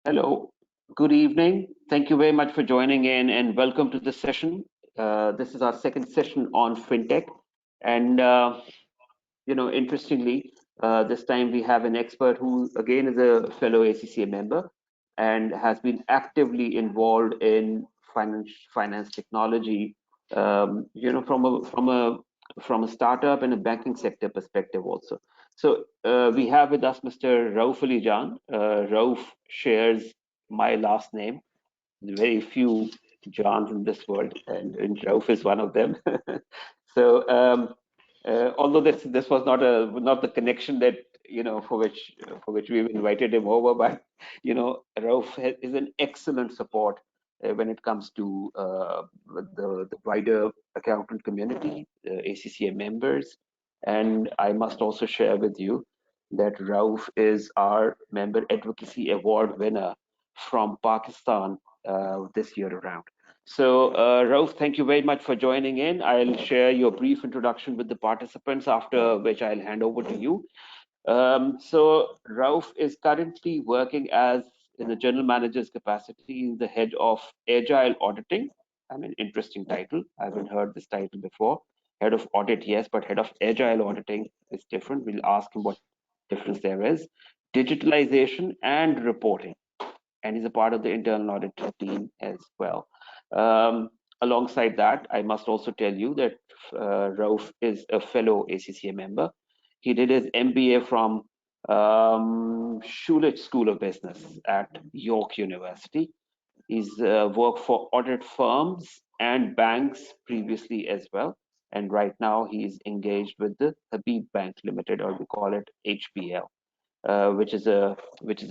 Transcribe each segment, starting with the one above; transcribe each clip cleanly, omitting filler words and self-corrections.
Hello, good evening. Thank you very much for joining in and welcome to the session. This is our second session on FinTech. And, interestingly, this time we have an expert who, again, is a fellow ACCA member and has been actively involved in finance technology, from a startup and a banking sector perspective also. So we have with us Mr. Rauf Ali Jan. Rauf shares my last name. Very few Johns in this world, and Rauf is one of them. so, although this was not the connection that for which we've invited him over, but Rauf is an excellent support when it comes to the wider accountant community, ACCA members, and I must also share with you that Rauf is our Member Advocacy Award winner from Pakistan this year around. So, Rauf, thank you very much for joining in. I'll share your brief introduction with the participants, after which I'll hand over to you. So, Rauf is currently working as in the general manager's capacity, the head of Agile Auditing. I mean, interesting title. I haven't heard this title before. Head of Audit, yes, but head of Agile Auditing is different. We'll ask him what difference there is. Digitalization and reporting, and he's a part of the internal audit team as well. Alongside that, I must also tell you that Rauf is a fellow ACCA member. He did his MBA from Schulich School of Business at York University. He's worked for audit firms and banks previously as well. And right now he's engaged with the Habib Bank Limited, or we call it HBL, which is a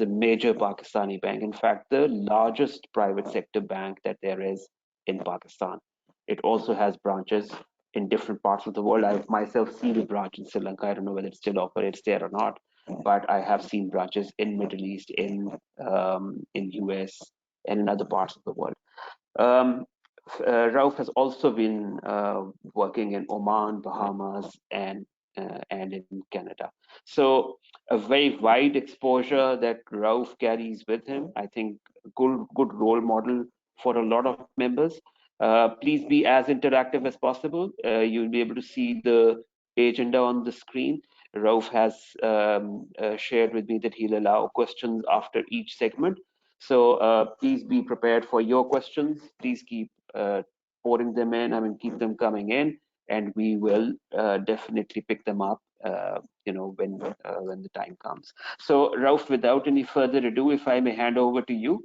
major Pakistani bank. In fact, the largest private sector bank that there is in Pakistan. It also has branches in different parts of the world. I've myself seen a branch in Sri Lanka. I don't know whether it still operates there or not, but I have seen branches in Middle East, in US, and in other parts of the world. Um, Rauf has also been working in Oman, Bahamas, and in Canada. So a very wide exposure that Rauf carries with him. I think good role model for a lot of members. Please be as interactive as possible. You'll be able to see the agenda on the screen. Rauf has shared with me that he'll allow questions after each segment. So please be prepared for your questions. Please keep pouring them in. I mean, keep them coming in, and we will definitely pick them up. When the time comes. So, Rauf, without any further ado, if I may hand over to you.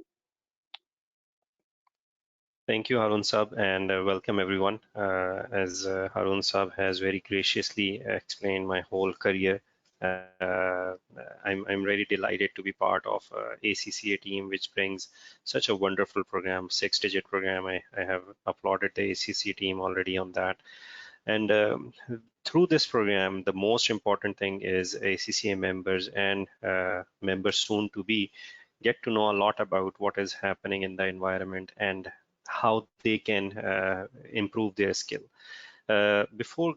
Thank you, Harun Saab, and welcome everyone. As Harun Saab has very graciously explained my whole career, I'm really delighted to be part of ACCA team, which brings such a wonderful program, 6-digit program. I have applauded the ACCA team already on that. And through this program, the most important thing is ACCA members and members soon to be get to know a lot about what is happening in the environment and how they can improve their skill. Before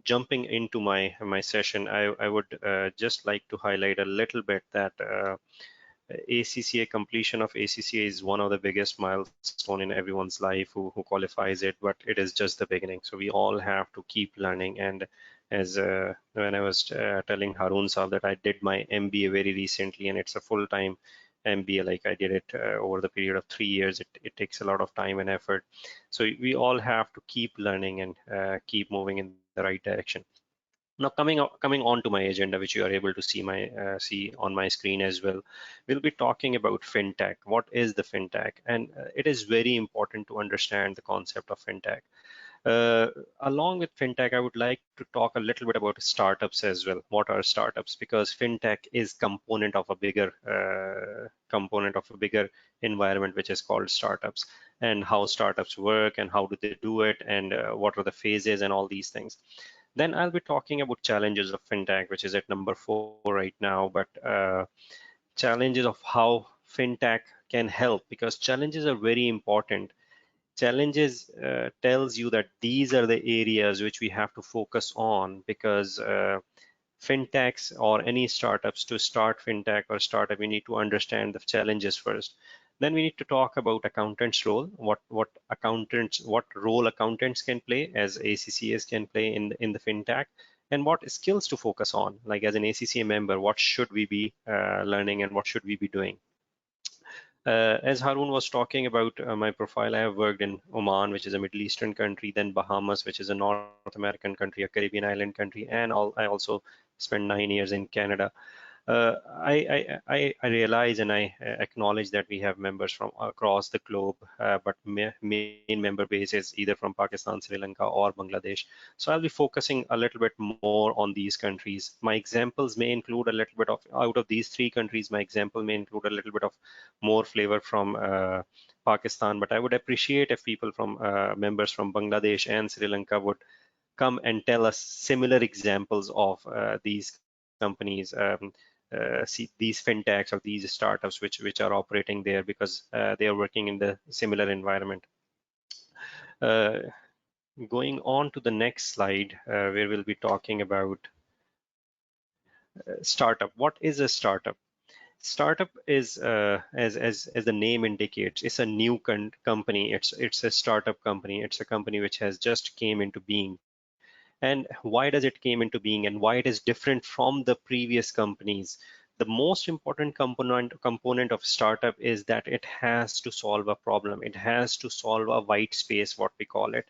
jumping into my session, I would just like to highlight a little bit that ACCA completion of ACCA is one of the biggest milestone in everyone's life who qualifies it, but it is just the beginning. So we all have to keep learning. And as when I was telling Harun Saab that I did my MBA very recently, and it's a full-time MBA, like I did it over the period of 3 years. It takes a lot of time and effort. So we all have to keep learning and keep moving in the right direction. Now coming on to my agenda, which you are able to see on my screen as well, we'll be talking about FinTech. What is the FinTech? And it is very important to understand the concept of FinTech. Along with FinTech, I would like to talk a little bit about startups as well. What are startups? Because FinTech is component of a bigger environment, which is called startups, and how startups work and how do they do it, and what are the phases and all these things. Then I'll be talking about challenges of FinTech, which is at number 4 right now, but challenges of how FinTech can help, because challenges are very important. Challenges tells you that these are the areas which we have to focus on, because fintechs or any startups, to start fintech or startup, we need to understand the challenges first. Then we need to talk about accountants' role, what role accountants can play as ACCAs can play in the fintech, and what skills to focus on. Like as an ACCA member, what should we be learning and what should we be doing? As Harun was talking about my profile, I have worked in Oman, which is a Middle Eastern country, then Bahamas, which is a North American country, a Caribbean island country, and I also spent 9 years in Canada. I realize and I acknowledge that we have members from across the globe, but main member base is either from Pakistan, Sri Lanka, or Bangladesh. So I'll be focusing a little bit more on these countries. My examples may include a little bit of, out of these three countries, my example may include a little bit of more flavor from Pakistan, but I would appreciate if people from members from Bangladesh and Sri Lanka would come and tell us similar examples of these companies, see these fintechs or these startups which are operating there, because they are working in the similar environment. Uh, Going on to the next slide, where we'll be talking about startup. What is a startup? Startup is, as the name indicates, it's a new company. It's a startup company. It's a company which has just came into being. And why does it came into being, and why it is different from the previous companies? The most important component of startup is that it has to solve a problem. It has to solve a white space, what we call it.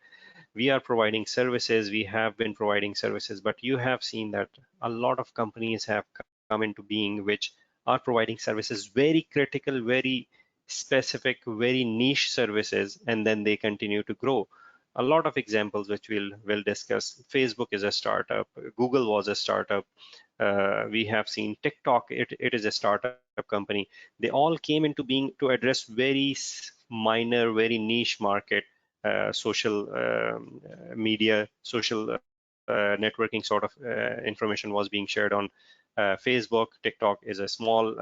We are providing services, we have been providing services, but you have seen that a lot of companies have come into being which are providing services, very critical, very specific, very niche services, and then they continue to grow. A lot of examples which we'll discuss. Facebook is a startup, Google was a startup, we have seen TikTok, it is a startup company. They all came into being to address very minor, very niche market, social media, social networking sort of information was being shared on Facebook. TikTok is a small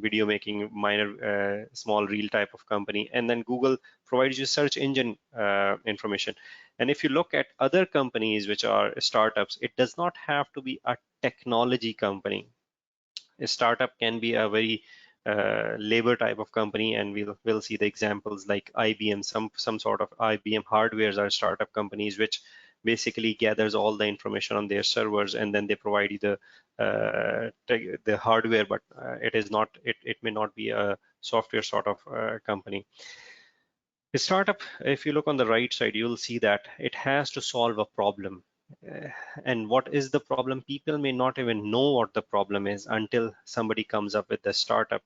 video making, minor, small reel type of company. And then Google provides you search engine information. And if you look at other companies which are startups, it does not have to be a technology company. A startup can be a very labor type of company, and we'll see the examples like IBM. Some sort of IBM hardwares are startup companies which basically gathers all the information on their servers, and then they provide you the hardware, but it may not be a software sort of company. A startup, if you look on the right side, you'll see that it has to solve a problem. Uh, And what is the problem? People may not even know what the problem is until somebody comes up with the startup.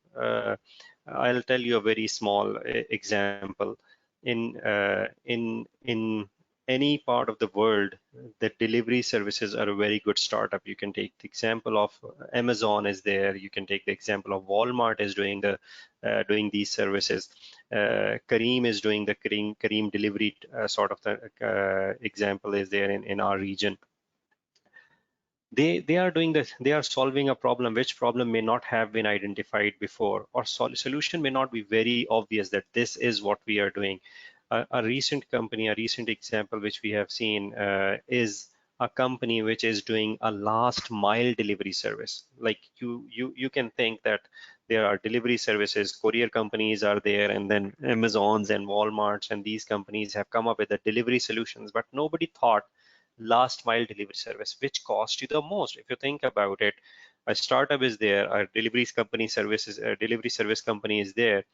I'll tell you a very small example. In any part of the world, the delivery services are a very good startup. You can take the example of Amazon is there. You can take the example of Walmart is doing these services. Kareem is doing the Kareem delivery sort of the example is there in our region. They are doing this, they are solving a problem which problem may not have been identified before, or solution may not be very obvious that this is what we are doing. A recent company, a recent example which we have seen is a company which is doing a last mile delivery service. Like you can think that there are delivery services, courier companies are there, and then Amazons and Walmarts and these companies have come up with the delivery solutions, but nobody thought last mile delivery service, which cost you the most. If you think about it, a startup is there, a delivery service company is there,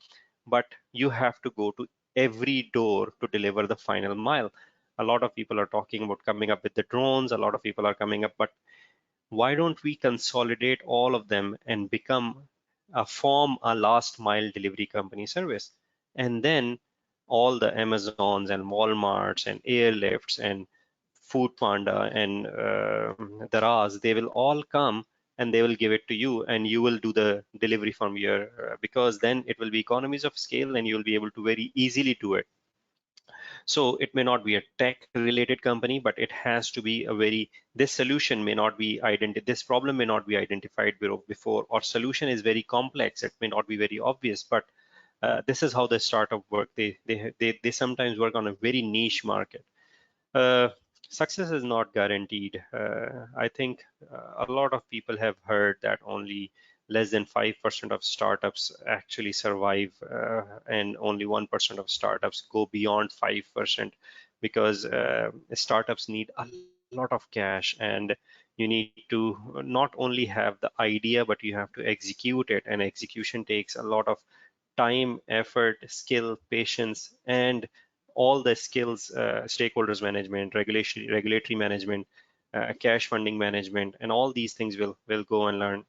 but you have to go to every door to deliver the final mile. A lot of people are talking about coming up with the drones, a lot of people are coming up, but why don't we consolidate all of them and form a last mile delivery company service? And then all the Amazons and Walmarts and Airlifts and Food Panda and Daraz, they will all come and they will give it to you, and you will do the delivery from your, because then it will be economies of scale and you'll be able to very easily do it. So it may not be a tech related company, but it has to be a very, this solution may not be identified, this problem may not be identified before, or solution is very complex. It may not be very obvious, but this is how the startup work. They sometimes work on a very niche market. Uh, success is not guaranteed. I think a lot of people have heard that only less than 5% of startups actually survive, and only 1% of startups go beyond 5% because startups need a lot of cash, and you need to not only have the idea, but you have to execute it. And execution takes a lot of time, effort, skill, patience, and all the skills, stakeholders management, regulatory management, cash funding management, and all these things will go and learn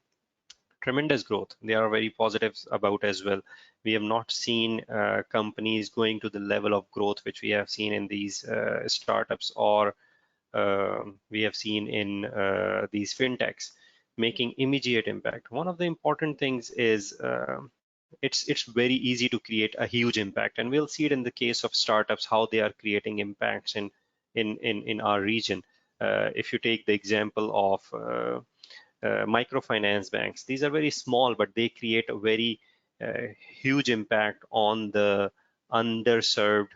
tremendous growth. They are very positive about as well. We have not seen companies going to the level of growth which we have seen in these startups, or we have seen in these fintechs, making immediate impact. One of the important things is it's very easy to create a huge impact, and we'll see it in the case of startups how they are creating impacts in our region. If you take the example of microfinance banks, these are very small, but they create a very huge impact on the underserved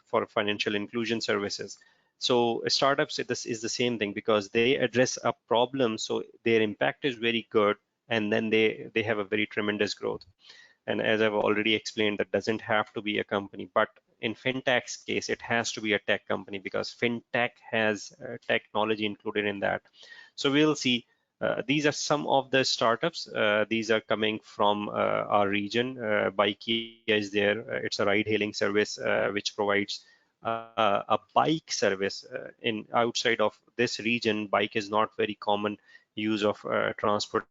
for financial inclusion services. So startups, this is the same thing because they address a problem, so their impact is very good, and then they have a very tremendous growth. And as I've already explained, that doesn't have to be a company, but in fintech's case, it has to be a tech company because fintech has technology included in that. So we'll see. These are some of the startups. These are coming from our region. Bikea is there. It's a ride-hailing service which provides a bike service. In outside of this region, bike is not very common use of transportation,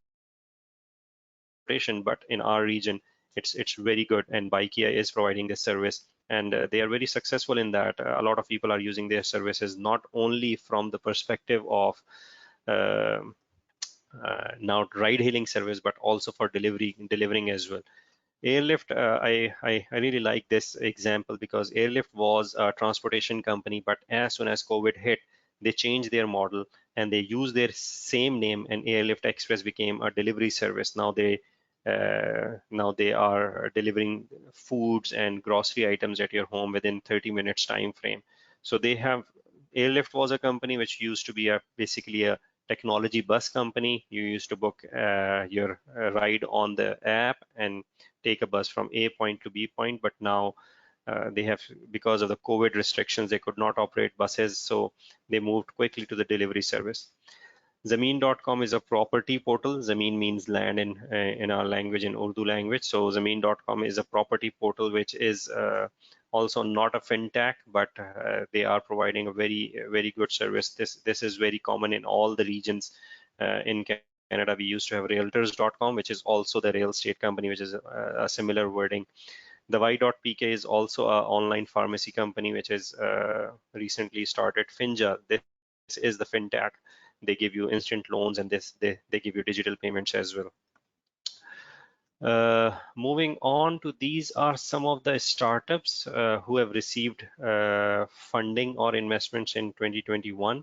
but in our region, it's very good, and Bikea is providing this service, and they are very successful in that. A lot of people are using their services not only from the perspective of uh, now ride-hailing service, but also for delivering as well. Airlift, I really like this example because Airlift was a transportation company, but as soon as COVID hit, they changed their model and they used their same name, and Airlift Express became a delivery service. Now they are delivering foods and grocery items at your home within 30 minutes time frame. So they have Airlift was a company which used to be basically a technology bus company. You used to book your ride on the app and take a bus from A point to B point, but now they have, because of the COVID restrictions, they could not operate buses, so they moved quickly to the delivery service. Zameen.com is a property portal. Zameen means land in our language, in Urdu language. So Zameen.com is a property portal which is also not a fintech, but they are providing a very good service. This is very common in all the regions. In Canada, we used to have Realtors.com, which is also the real estate company, which is a similar wording. The Y.pk is also an online pharmacy company, which is recently started. Finja, this is the fintech. They give you instant loans, and they give you digital payments as well. Moving on to, these are some of the startups who have received funding or investments in 2021.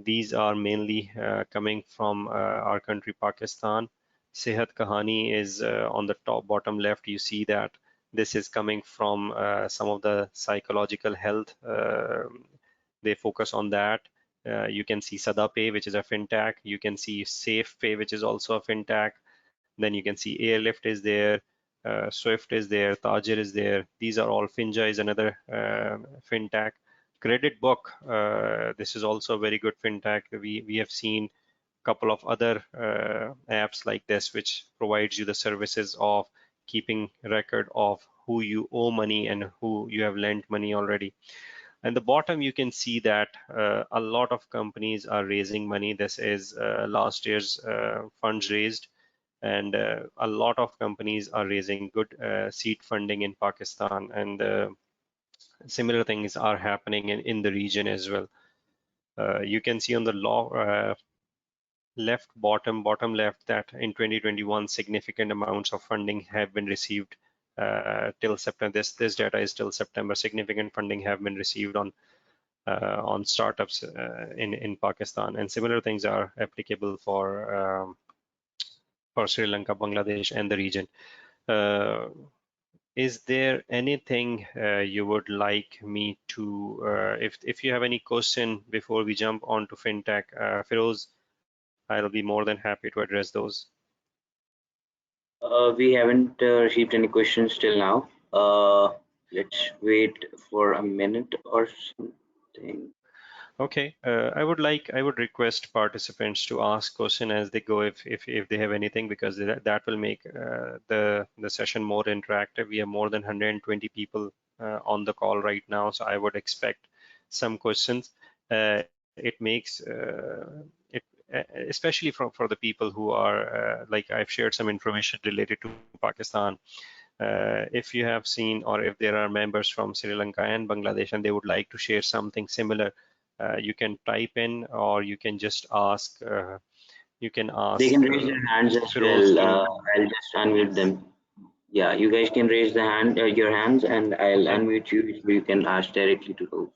These are mainly coming from our country, Pakistan. Sehat Kahani is on the bottom left. You see that this is coming from some of the psychological health. They focus on that. You can see SadaPay, which is a fintech. You can see SafePay, which is also a fintech. Then you can see Airlift is there, Swift is there, Tajir is there. These are all. Finja is another fintech. Credit Book, this is also a very good fintech. We have seen a couple of other apps like this, which provides you the services of keeping record of who you owe money and who you have lent money already. And the bottom, you can see that a lot of companies are raising money. This is last year's funds raised, and a lot of companies are raising good seed funding in Pakistan, and similar things are happening in the region as well. You can see on the bottom left, that in 2021 significant amounts of funding have been received till September. This data is till September. Significant funding have been received on startups in Pakistan, and similar things are applicable for Sri Lanka, Bangladesh, and the region. Uh, is there anything you would like me to, if you have any question before we jump on to FinTech, Firoz, I'll be more than happy to address those. We haven't received any questions till now. Let's wait for a minute or something. Okay, I would request participants to ask question as they go if they have anything, because that will make the session more interactive. We have more than 120 people on the call right now, so I would expect some questions. It makes it especially for the people who are like I've shared some information related to Pakistan. If you have seen, or if there are members from Sri Lanka and Bangladesh and they would like to share something similar, you can type in, or you can just ask. You can They can ask. raise their hands as Firoz well. will. I'll just unmute them. Yeah, you guys can raise the hand, your hands, and I'll Okay. unmute you so you can ask directly to those.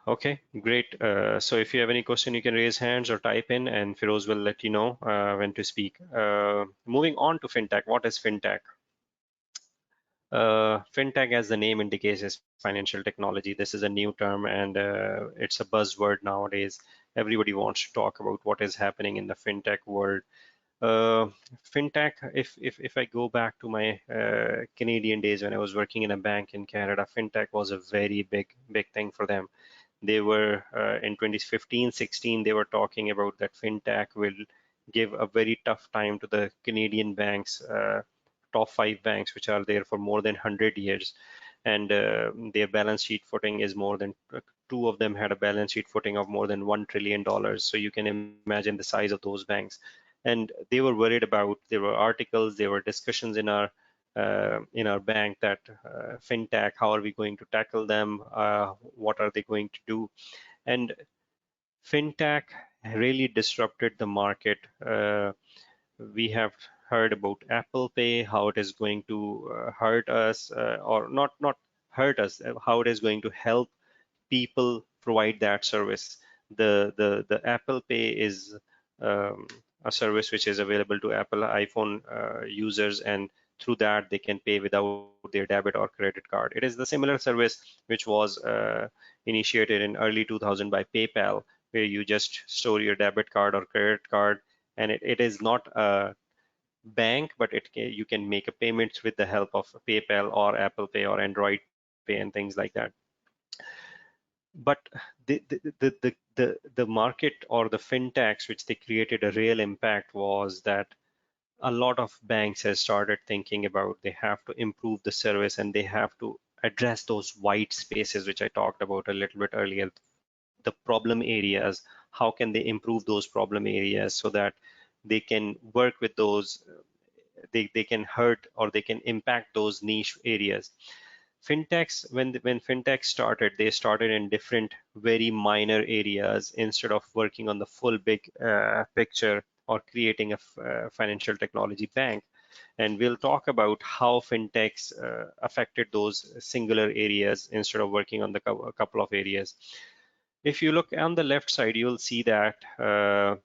Okay, great. So if you have any question, you can raise hands or type in, and Firoz will let you know when to speak. Moving on to FinTech. What is FinTech? FinTech, as the name indicates, is financial technology. This is a new term, and it's a buzzword nowadays. Everybody wants to talk about what is happening in the FinTech world. Uh, FinTech, if I go back to my Canadian days when I was working in a bank in Canada, FinTech was a very big thing for them. They were in 2015-16, they were talking about that FinTech will give a very tough time to the Canadian banks, top five banks, which are there for more than 100 years. And their balance sheet footing is more than, two of them had a balance sheet footing of more than $1 trillion. So you can imagine the size of those banks. And they were worried about, there were articles, there were discussions in our bank that FinTech, how are we going to tackle them? What are they going to do? And FinTech really disrupted the market. We have heard about Apple Pay, how it is going to hurt us, or not hurt us, how it is going to help people provide that service. The Apple Pay is um, a service which is available to Apple iPhone users, and through that they can pay without their debit or credit card. It is the similar service which was initiated in early 2000 by PayPal, where you just store your debit card or credit card, and it is not a bank, but you can make a payments with the help of PayPal or Apple Pay or Android Pay and things like that. But the market or the fintechs which they created a real impact was that a lot of banks have started thinking about they have to improve the service and they have to address those white spaces which I talked about a little bit earlier, the problem areas. How can they improve those problem areas so that they can work with those, they can hurt or they can impact those niche areas. Fintechs, when fintech started, they started in different very minor areas instead of working on the full big picture or creating a financial technology bank. And we'll talk about how fintechs affected those singular areas instead of working on the a couple of areas. If you look on the left side, you'll see that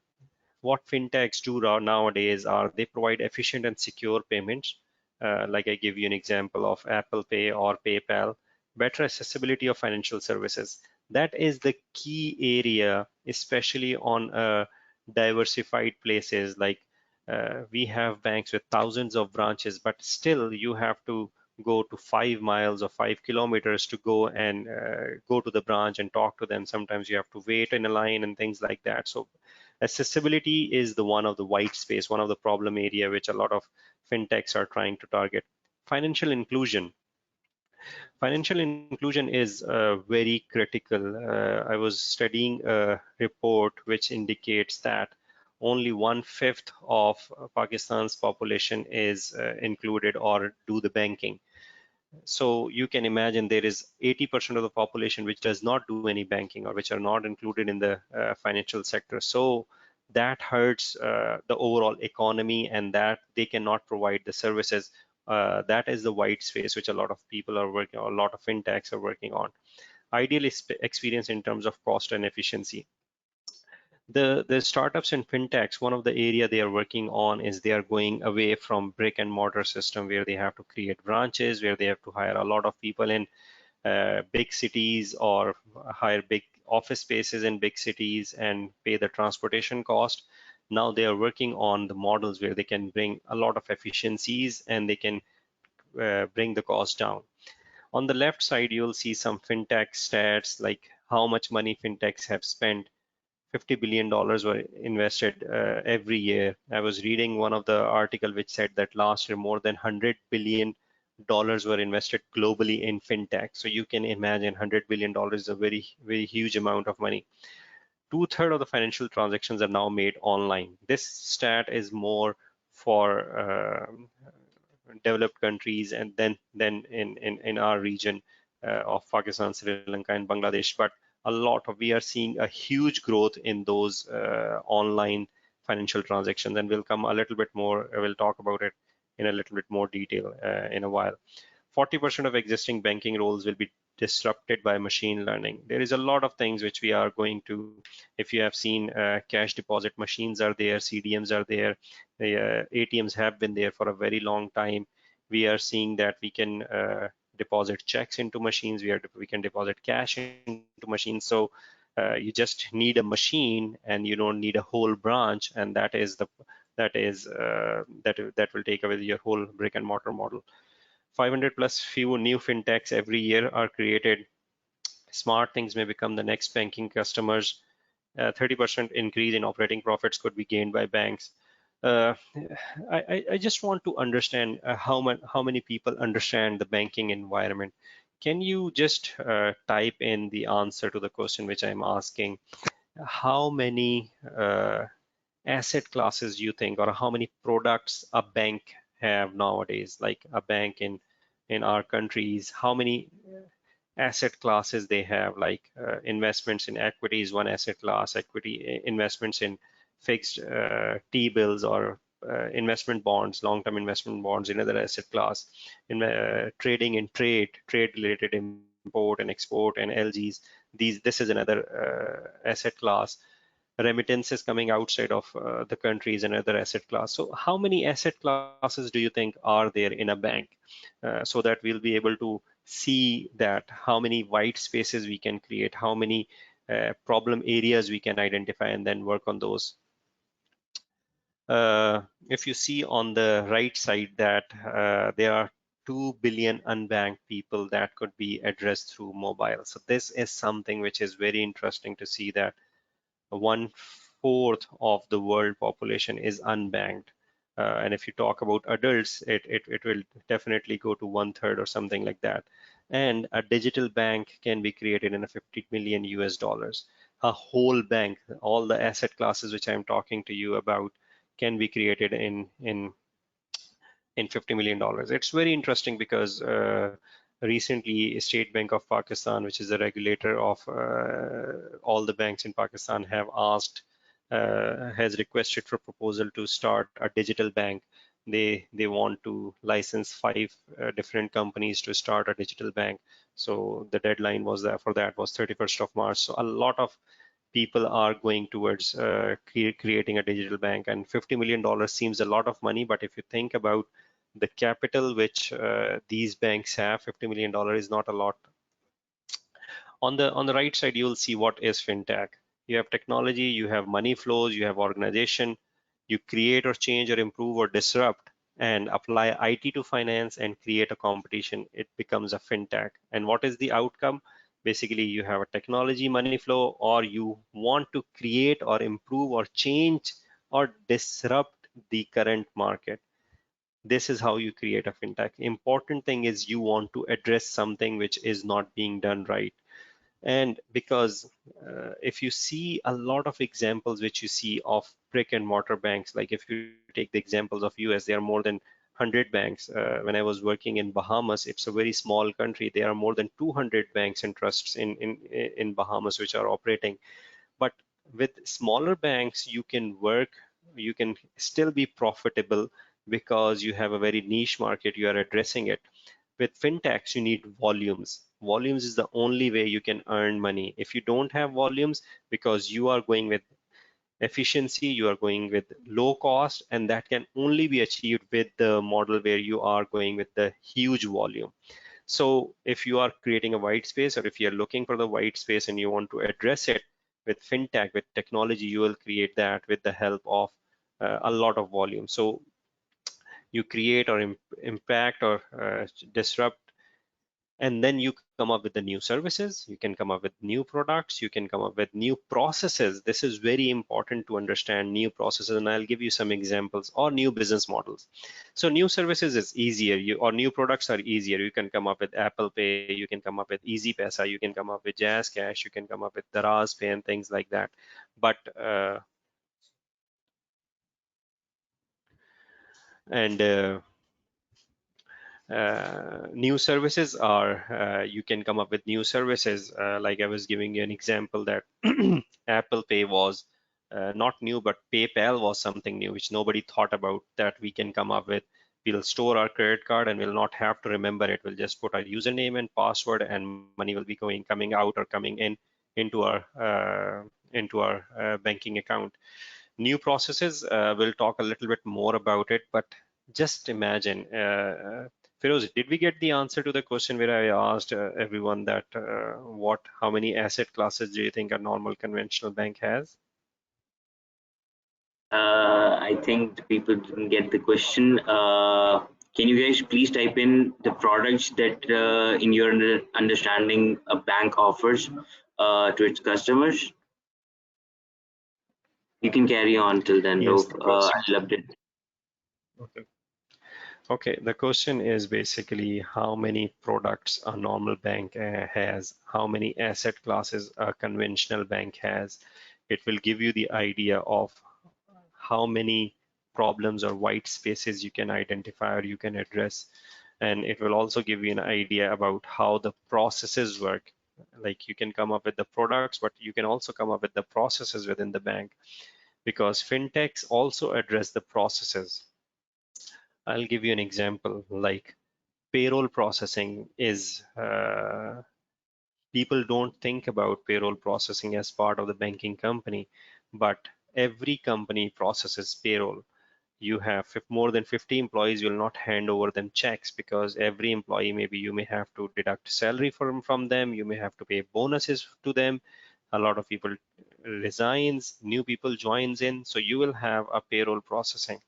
what fintechs do nowadays are they provide efficient and secure payments. Like I give you an example of Apple Pay or PayPal, better accessibility of financial services. That is the key area, especially on diversified places. Like we have banks with thousands of branches, but still you have to go to 5 miles or 5 kilometers to go and go to the branch and talk to them. Sometimes you have to wait in a line and things like that. So accessibility is the one of the white space, one of the problem area which a lot of fintechs are trying to target. Financial inclusion. Financial inclusion is very critical. I was studying a report which indicates that only 1/5 of Pakistan's population is included or do the banking. So you can imagine there is 80% of the population which does not do any banking or which are not included in the financial sector. So that hurts the overall economy, and that they cannot provide the services. That is the white space which a lot of people are working on, a lot of fintechs are working on. Ideal experience in terms of cost and efficiency. The startups and fintechs, one of the area they are working on is they are going away from brick and mortar system where they have to create branches, where they have to hire a lot of people in big cities or hire big office spaces in big cities and pay the transportation cost. Now they are working on the models where they can bring a lot of efficiencies and they can bring the cost down. On the left side, you'll see some fintech stats like how much money fintechs have spent. $50 billion were invested every year. I was reading one of the article which said that last year more than $100 billion were invested globally in fintech. So you can imagine $100 billion is a very huge amount of money. Two-thirds of the financial transactions are now made online. This stat is more for developed countries and then in our region of Pakistan, Sri Lanka, and Bangladesh. But a lot of we are seeing a huge growth in those online financial transactions, and we'll come a little bit more. We'll talk about it in a little bit more detail in a while. 40% of existing banking roles will be disrupted by machine learning. There is a lot of things which we are going to, if you have seen cash deposit machines are there, CDMs are there, the ATMs have been there for a very long time. We are seeing that we can deposit checks into machines, we can deposit cash into machines. So you just need a machine and you don't need a whole branch, and that will take away your whole brick and mortar model. 500 plus few new fintechs every year are created. Smart things may become the next banking customers. 30% increase in operating profits could be gained by banks. Uh, I just want to understand how many people understand the banking environment. Can you just type in the answer to the question which I'm asking? How many asset classes you think, or how many products a bank have nowadays? Like a bank in our countries, how many asset classes they have? Like investments in equities, one asset class, equity investments in fixed T-bills or investment bonds, long-term investment bonds, another asset class. In trading in trade related import and export and LGs, this is another asset class. Remittances coming outside of the country is another asset class. So how many asset classes do you think are there in a bank, so that we'll be able to see that how many white spaces we can create, how many problem areas we can identify, and then work on those. If you see on the right side that there are 2 billion unbanked people that could be addressed through mobile. So this is something which is very interesting to see, that 1/4 of the world population is unbanked. And if you talk about adults, it will definitely go to 1/3 or something like that. And a digital bank can be created in a 50 million US dollars. A whole bank, all the asset classes which I'm talking to you about, can be created in $50 million. It's very interesting because recently State Bank of Pakistan, which is the regulator of all the banks in Pakistan, has requested for proposal to start a digital bank. They want to license 5 different companies to start a digital bank. So the deadline was that for that was 31st of March. So a lot of people are going towards creating a digital bank, and $50 million seems a lot of money, but if you think about the capital which these banks have, $50 million is not a lot. On the right side, you'll see what is fintech. You have technology, you have money flows, you have organization. You create or change or improve or disrupt and apply IT to finance and create a competition. It becomes a fintech. And what is the outcome? Basically, you have a technology money flow, or you want to create or improve or change or disrupt the current market. This is how you create a fintech. Important thing is you want to address something which is not being done right. And because if you see a lot of examples which you see of brick and mortar banks, like if you take the examples of US, there are more than 100 banks. When I was working in Bahamas, it's a very small country. There are more than 200 banks and trusts in Bahamas which are operating. But with smaller banks, you can work, you can still be profitable because you have a very niche market, you are addressing it. With fintechs, you need volumes. Volumes is the only way you can earn money. If you don't have volumes, because you are going with efficiency, you are going with low cost, and that can only be achieved with the model where you are going with the huge volume. So if you are creating a white space, or if you're looking for the white space and you want to address it with fintech, with technology, you will create that with the help of a lot of volume. So you create or impact or disrupt, and then you come up with the new services, you can come up with new products, you can come up with new processes. This is very important to understand new processes, and I'll give you some examples, or new business models. So new services is easier, or new products are easier. You can come up with Apple Pay, you can come up with Easy Pesa, you can come up with Jazz Cash, you can come up with Daraz Pay and things like that. But and new services are, you can come up with new services, like I was giving you an example that Apple Pay was not new, but PayPal was something new which nobody thought about, that we can come up with. We'll store our credit card and we'll not have to remember it. We'll just put our username and password, and money will be coming out or coming in into our banking account. New processes, we'll talk a little bit more about it, but just imagine, Feroz, did we get the answer to the question where I asked everyone that how many asset classes do you think a normal conventional bank has? I think the people didn't get the question. Can you guys please type in the products that, in your understanding, a bank offers to its customers? You can carry on till then, Yes, Roof. the question. I loved it. Okay. Okay, the question is basically how many products a normal bank has, how many asset classes a conventional bank has. It will give you the idea of how many problems or white spaces you can identify or you can address. And it will also give you an idea about how the processes work. Like, you can come up with the products, but you can also come up with the processes within the bank, because fintechs also address the processes. I'll give you an example, like payroll processing is, people don't think about payroll processing as part of the banking company, but every company processes payroll. You have more than 50 employees, you'll not hand over them checks, because every employee, maybe you may have to deduct salary from them, you may have to pay bonuses to them. A lot of people resigns, new people joins in, so you will have a payroll processing.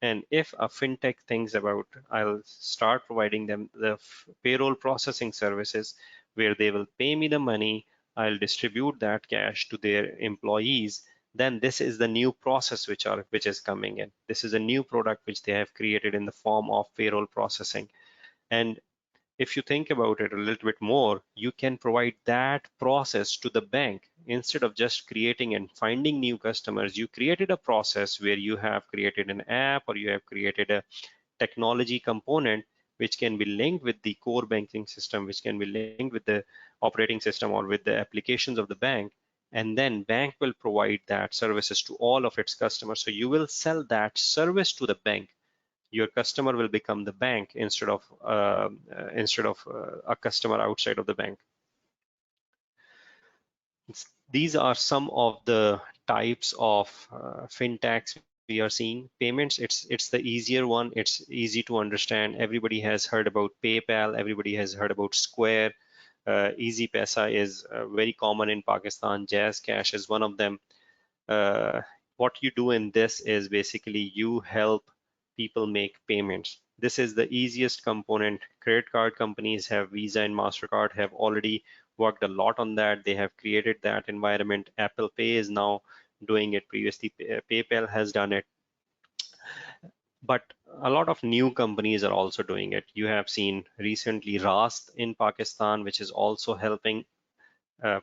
And if a fintech thinks about, I'll start providing them the payroll processing services where they will pay me the money, I'll distribute that cash to their employees, then this is the new process which is coming in. This is a new product which they have created in the form of payroll processing. And if you think about it a little bit more, you can provide that process to the bank. Instead of just creating and finding new customers, you created a process where you have created an app, or you have created a technology component which can be linked with the core banking system, which can be linked with the operating system or with the applications of the bank. And then bank will provide that services to all of its customers. So you will sell that service to the bank. Your customer will become the bank instead of a customer outside of the bank. These are some of the types of fintechs we are seeing. Payments, it's the easier one, it's easy to understand. Everybody has heard about PayPal, everybody has heard about Square. Easy Pesa is very common in Pakistan. Jazz Cash is one of them. uh, what you do in this is basically you help people make payments. This is the easiest component. Credit card companies have Visa and MasterCard have already worked a lot on that. They have created that environment. Apple Pay is now doing it. Previously, PayPal has done it. But a lot of new companies are also doing it. You have seen recently Rast in Pakistan, which is also helping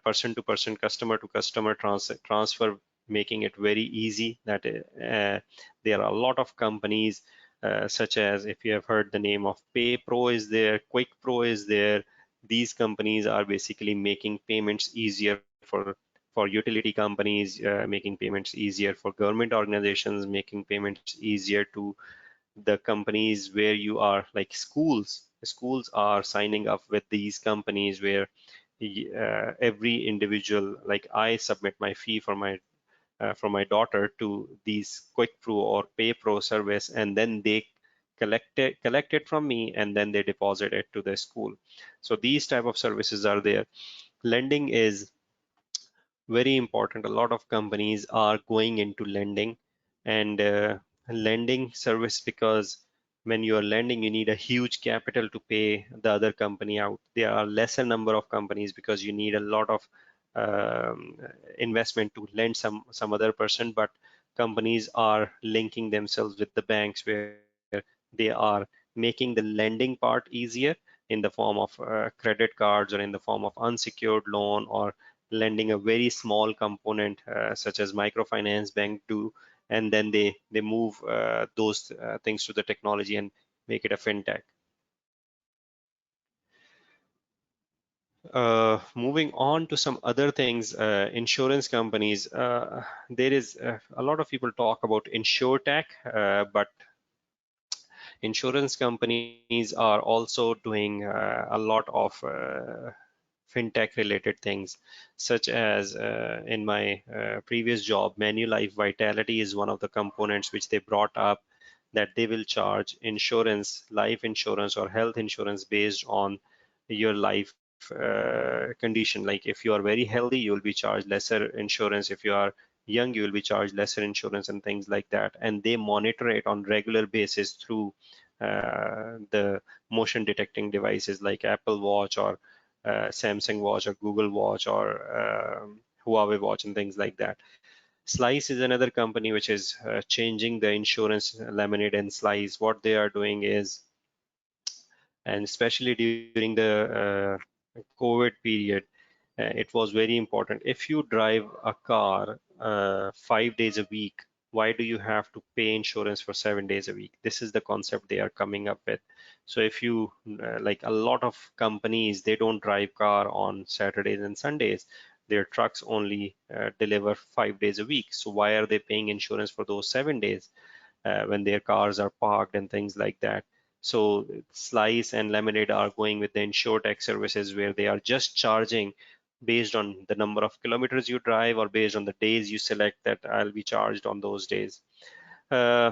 person to person, customer to customer transfer, making it very easy. That there are a lot of companies such as, if you have heard the name of PayPro is there, QuickPro is there. These companies are basically making payments easier for utility companies, making payments easier for government organizations, making payments easier to the companies where you are, like schools. Schools are signing up with these companies where every individual, like I submit my fee for my from my daughter to these Quick Pro or Pay Pro service, and then they collect it from me, and then they deposit it to the school. So these type of services are there. Lending is very important. A lot of companies are going into lending and lending service, because when you are lending, you need a huge capital to pay the other company out. There are lesser number of companies because you need a lot of um, investment to lend some other person, but companies are linking themselves with the banks where they are making the lending part easier in the form of credit cards or in the form of unsecured loan, or lending a very small component such as microfinance bank do, and then they move those things to the technology and make it a fintech. Moving on to some other things, insurance companies. There is a lot of people talk about insurtech, but insurance companies are also doing a lot of fintech related things, such as in my previous job, Manulife Vitality is one of the components which they brought up, that they will charge insurance, life insurance or health insurance based on your life condition. Like if you are very healthy, you will be charged lesser insurance. If you are young, you will be charged lesser insurance and things like that. And they monitor it on regular basis through the motion detecting devices like Apple Watch or Samsung Watch or Google Watch or Huawei Watch and things like that. Slice is another company which is changing the insurance. Lemonade and Slice, what they are doing is, and especially during the COVID period, it was very important. If you drive a car 5 days a week, why do you have to pay insurance for 7 days a week? This is the concept they are coming up with. So if you like, a lot of companies, they don't drive car on Saturdays and Sundays. Their trucks only deliver 5 days a week. So why are they paying insurance for those 7 days when their cars are parked and things like that? So Slice and Lemonade are going with the InsurTech services, where they are just charging based on the number of kilometers you drive or based on the days you select, that I'll be charged on those days. Uh,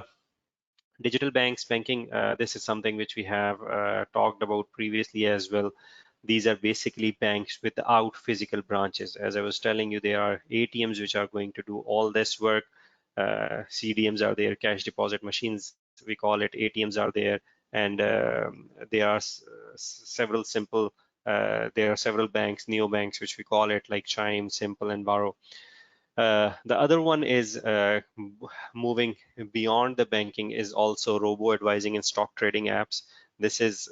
Digital banking, this is something which we have talked about previously as well. These are basically banks without physical branches. As I was telling you, there are ATMs which are going to do all this work. CDMs are there, cash deposit machines, we call it, ATMs are there, and there are several simple, there are several banks, neobanks, which we call it, like Chime, Simple, and Borrow. The other one is moving beyond the banking, is also robo advising and stock trading apps. This is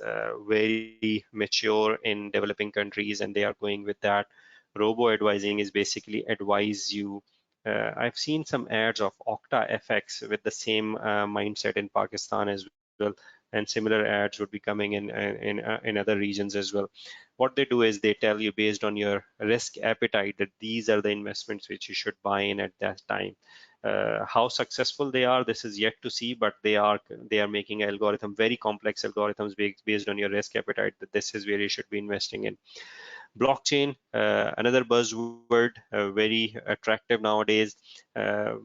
very mature in developing countries, and they are going with that. Robo advising is basically advise you. I've seen some ads of Okta FX with the same mindset in Pakistan as well, and similar ads would be coming in other regions as well. What they do is they tell you based on your risk appetite that these are the investments which you should buy in at that time. How successful they are, this is yet to see, but they are making algorithm, very complex algorithms based on your risk appetite, that this is where you should be investing in. Blockchain, another buzzword, very attractive nowadays. Uh,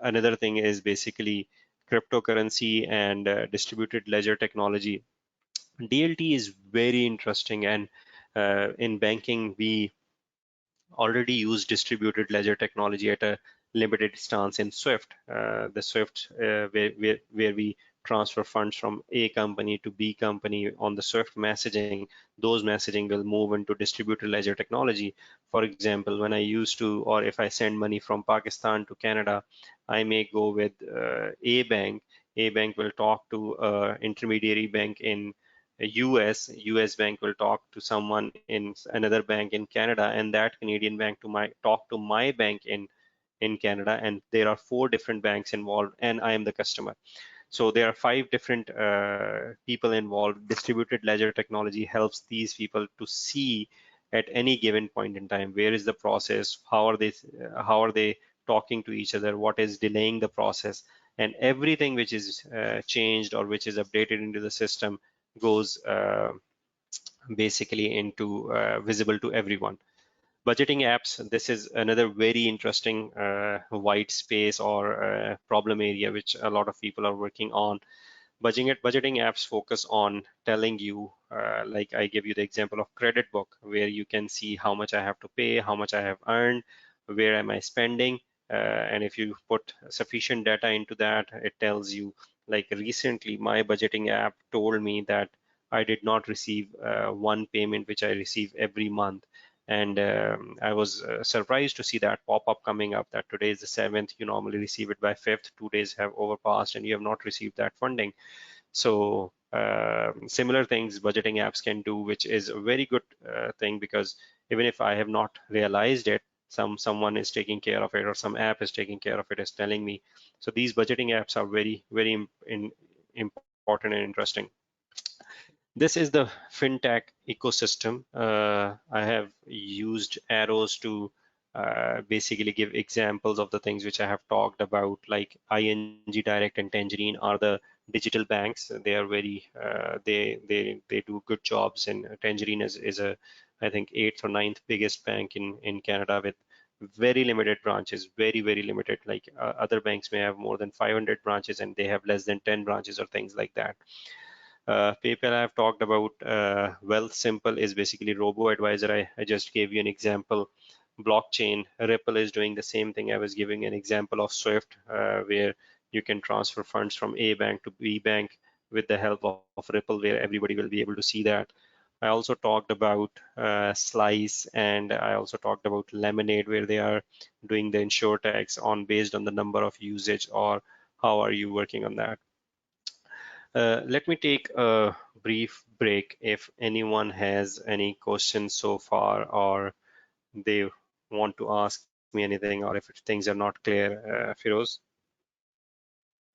Another thing is basically cryptocurrency and distributed ledger technology. DLT is very interesting, and in banking, we already use distributed ledger technology at a limited stance in Swift. The Swift, where we transfer funds from A company to B company on the Swift messaging, those messaging will move into distributed ledger technology. For example, when I used to, or if I send money from Pakistan to Canada, I may go with A bank. A bank will talk to intermediary bank in US bank will talk to someone in another bank in Canada, and that Canadian bank to my talk to my bank in Canada, and there are 4 different banks involved, and I am the customer. So there are 5 different people involved. Distributed ledger technology helps these people to see at any given point in time where is the process, how are they talking to each other, what is delaying the process, and everything which is changed or which is updated into the system goes basically into visible to everyone. Budgeting apps, this is another very interesting white space or problem area which a lot of people are working on. Budgeting apps focus on telling you, like I give you the example of credit book, where you can see how much I have to pay, how much I have earned, where am I spending, and if you put sufficient data into that, it tells you, like recently my budgeting app told me that I did not receive one payment which I receive every month. And I was surprised to see that pop up coming up that today is the 7th, you normally receive it by 5th, 2 days have overpassed and you have not received that funding. So similar things budgeting apps can do, which is a very good thing, because even if I have not realized it, someone is taking care of it, or some app is taking care of it, is telling me. So these budgeting apps are very important and interesting. This is the FinTech ecosystem. I have used arrows to basically give examples of the things which I have talked about, like ING Direct and Tangerine are the digital banks. They are very, they do good jobs, and Tangerine is a, I think, eighth or ninth biggest bank in Canada, with very limited branches, very limited. Like other banks may have more than 500 branches and they have less than 10 branches or things like that. PayPal I've talked about. Wealth Simple is basically robo-advisor. I just gave you an example. Blockchain, Ripple is doing the same thing. I was giving an example of Swift, where you can transfer funds from A bank to B bank with the help of Ripple, where everybody will be able to see that. I also talked about Slice, and I also talked about Lemonade, where they are doing the insure tax on based on the number of usage, or how are you working on that. Let me take a brief break if anyone has any questions so far, or they want to ask me anything, or if things are not clear, Firoz.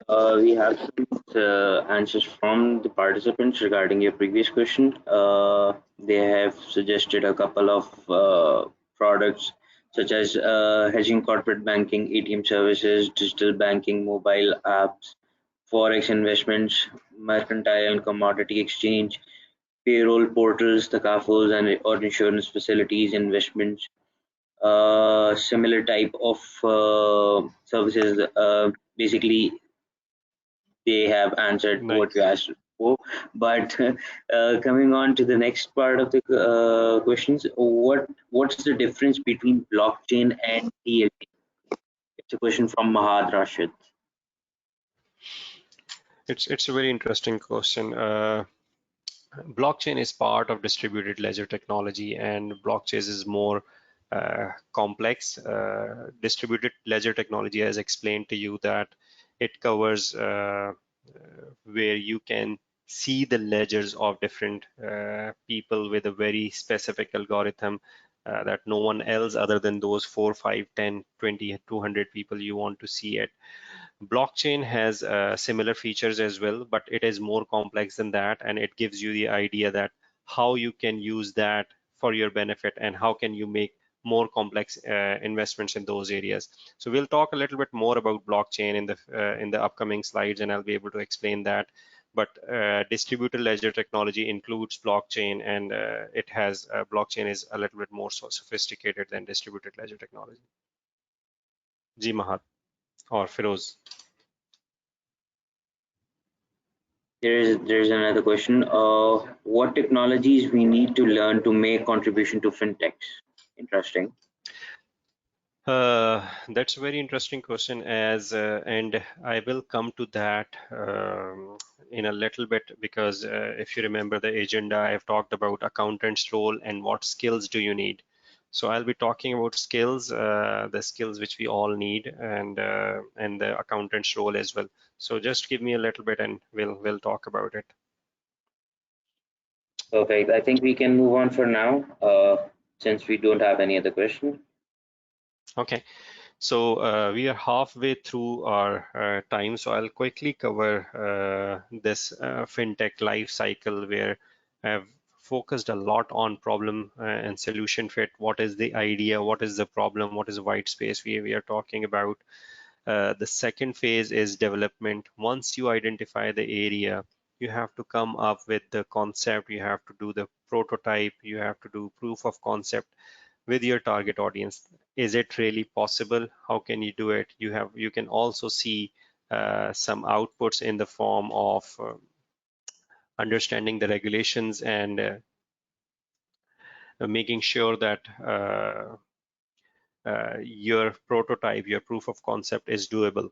We have some answers from the participants regarding your previous question. They have suggested a couple of products such as hedging corporate banking, ATM services, digital banking, mobile apps, forex investments, mercantile and commodity exchange, payroll portals, the CAFOs and or insurance facilities, investments, similar type of services. Basically, they have answered what you Nice. asked for. But coming on to the next part of the questions, what's the difference between blockchain and DLT? It's a question from Mahad Rashid. It's a very interesting question. Blockchain is part of distributed ledger technology, and blockchain is more complex. Distributed ledger technology has explained to you that it covers where you can see the ledgers of different people with a very specific algorithm that no one else other than those 4, 5, 10, 20, 200 people you want to see it. Blockchain has similar features as well, but it is more complex than that, and it gives you the idea that how you can use that for your benefit and how can you make more complex investments in those areas. So we'll talk a little bit more about blockchain in the upcoming slides, and I'll be able to explain that. But distributed ledger technology includes blockchain, and it has blockchain is a little bit more sophisticated than distributed ledger technology. Ji Mahat or Firoz. There's another question. What technologies we need to learn to make contribution to fintechs? Interesting. That's a very interesting question, and I will come to that in a little bit, because if you remember the agenda, I've talked about accountant's role and what skills do you need. So I'll be talking about skills, the skills which we all need, and the accountant's role as well. So just give me a little bit, and we'll talk about it. Perfect. I think we can move on for now, since we don't have any other question. Okay. So we are halfway through our time, so I'll quickly cover this fintech life cycle, where I've focused a lot on problem and solution fit. What is the idea? What is the problem? What is the white space we are talking about? The second phase is development. Once you identify the area, you have to come up with the concept, you have to do the prototype, you have to do proof of concept. with your target audience. Is it really possible? How can you do it? You can also see some outputs in the form of understanding the regulations and making sure that your prototype, your proof of concept is doable.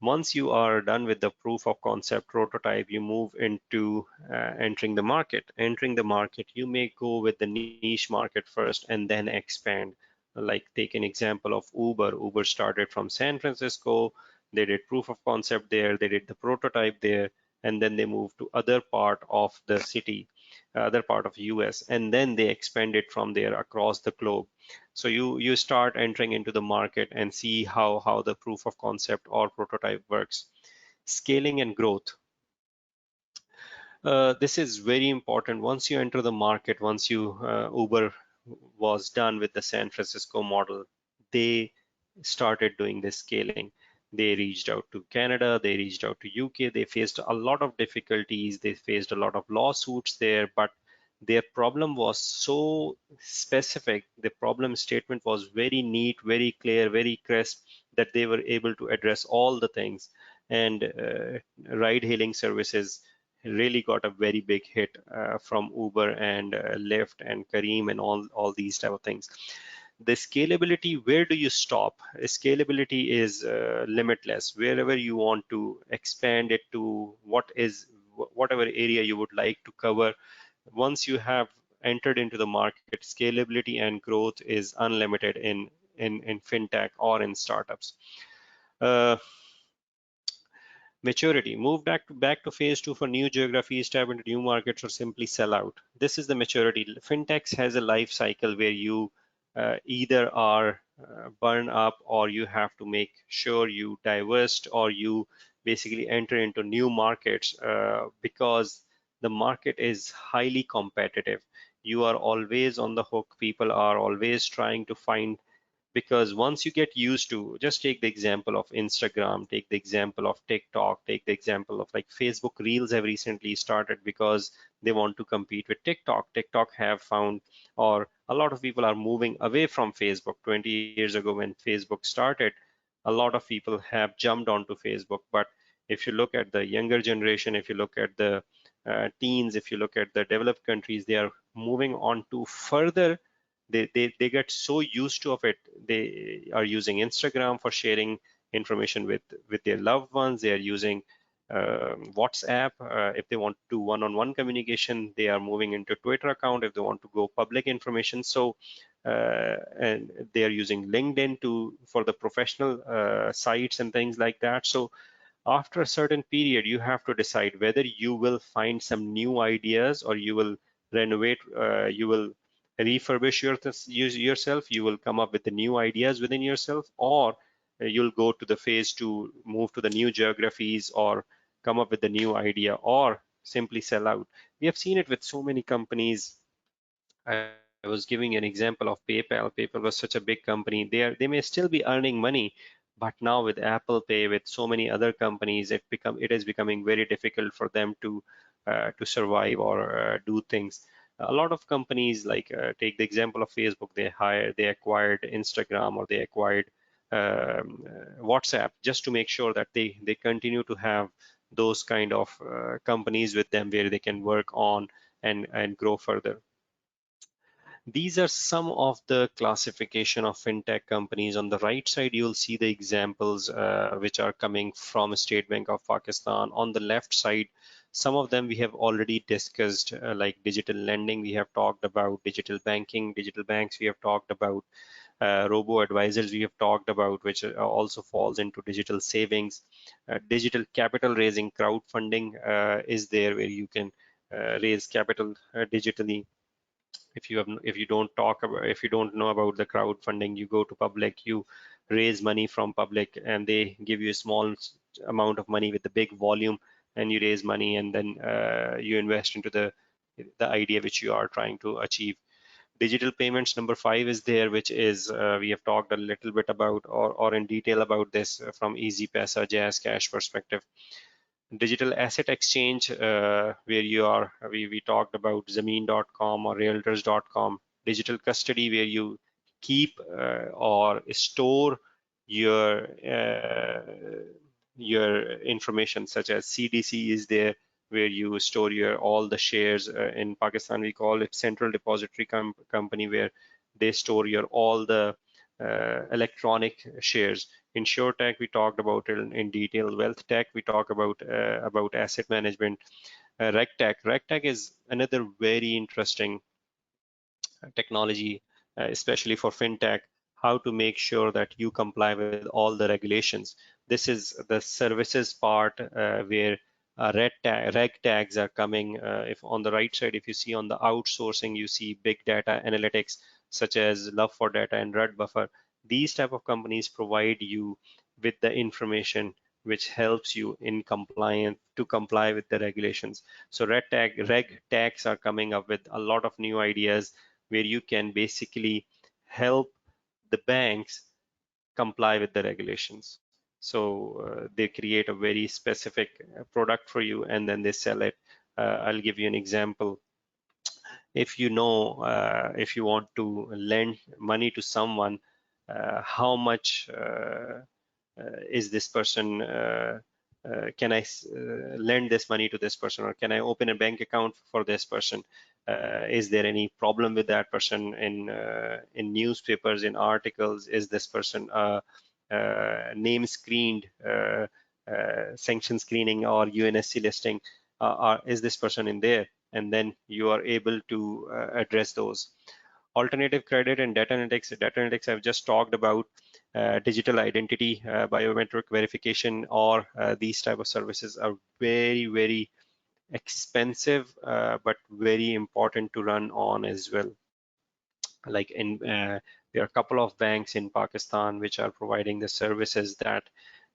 Once you are done with the proof of concept prototype, you move into entering the market. Entering the market, you may go with the niche market first and then expand. Like take an example of Uber. Uber started from San Francisco. They did proof of concept there. They did the prototype there, and then they moved to other part of the city, other part of US, and then they expanded from there across the globe. So you start entering into the market and see how the proof of concept or prototype works. Scaling and growth. This is very important. Once you enter the market, once you Uber was done with the San Francisco model, they started doing this scaling. They reached out to Canada, they reached out to UK. They faced a lot of difficulties. They faced a lot of lawsuits there, but their problem was so specific. The problem statement was very neat, very clear, very crisp, that they were able to address all the things. And ride hailing services really got a very big hit from Uber and Lyft and Kareem and all these type of things. The scalability, where do you stop? Scalability is limitless. Wherever you want to expand it to, whatever area you would like to cover, once you have entered into the market, scalability and growth is unlimited in fintech or in startups. Uh, Maturity. Move back to phase two for new geographies, tap into new markets, or simply sell out. This is the maturity. Fintechs has a life cycle where you either are burn up, or you have to make sure you divest, or you basically enter into new markets because the market is highly competitive. You are always on the hook. People are always trying to find, because once you get used to, just take the example of Instagram, take the example of TikTok, take the example of like Facebook Reels have recently started because they want to compete with TikTok. TikTok have found, or a lot of people are moving away from Facebook. 20 years ago when Facebook started, a lot of people have jumped onto Facebook. But if you look at the younger generation, if you look at the teens, if you look at the developed countries, they are moving on to further. They get so used to of it. They are using Instagram for sharing information with their loved ones. They are using WhatsApp. If they want to do one-on-one communication, they are moving into Twitter account if they want to go public information. So and they are using LinkedIn for the professional sites and things like that. So after a certain period, you have to decide whether you will find some new ideas, or you will renovate, you will refurbish yourself, you will come up with the new ideas within yourself, or you'll go to the phase to move to the new geographies, or come up with the new idea, or simply sell out. We have seen it with so many companies. I was giving an example of PayPal. PayPal was such a big company. They may still be earning money, but now with Apple Pay, with so many other companies, it is becoming very difficult for them to survive or do things. A lot of companies, like take the example of Facebook, they acquired Instagram, or they acquired WhatsApp, just to make sure that they continue to have those kind of companies with them where they can work on and grow further. These are some of the classification of fintech companies. On the right side, you'll see the examples which are coming from State Bank of Pakistan. On the left side, some of them we have already discussed, like digital lending, we have talked about digital banking, digital banks, we have talked about robo advisors, we have talked about, which also falls into digital savings. Digital capital raising, crowdfunding is there, where you can raise capital digitally. If you don't know about the crowdfunding, you go to public, you raise money from public, and they give you a small amount of money with the big volume, and you raise money, and then you invest into the idea which you are trying to achieve. Digital payments, number 5 is there, which is we have talked a little bit about, or in detail about this from Easy Pesa, Jazz Cash perspective. Digital asset exchange, where we talked about Zameen.com or Realtors.com. Digital custody, where you keep or store your information, such as CDC is there, where you store your all the shares. In Pakistan, we call it Central Depository Company, where they store your all the electronic shares. InsurTech, we talked about it in detail. Wealth Tech, we talk about asset management. RegTech is another very interesting technology, especially for FinTech, how to make sure that you comply with all the regulations. This is the services part where reg tags are coming. If on the right side, if you see on the outsourcing, you see big data analytics such as Love for Data and Red Buffer. These type of companies provide you with the information which helps you in compliance to comply with the regulations. So reg tags are coming up with a lot of new ideas where you can basically help the banks comply with the regulations. So they create a very specific product for you and then they sell it. I'll give you an example. If you know, if you want to lend money to someone, how much is this person, can I lend this money to this person, or can I open a bank account for this person? Is there any problem with that person in newspapers, in articles? Is this person name screened, sanction screening or UNSC listing? Is this person in there? And then you are able to address those. Alternative credit and data analytics. Data analytics I've just talked about. Digital identity, biometric verification, or these type of services are very, very expensive, but very important to run on as well. Like there are a couple of banks in Pakistan which are providing the services that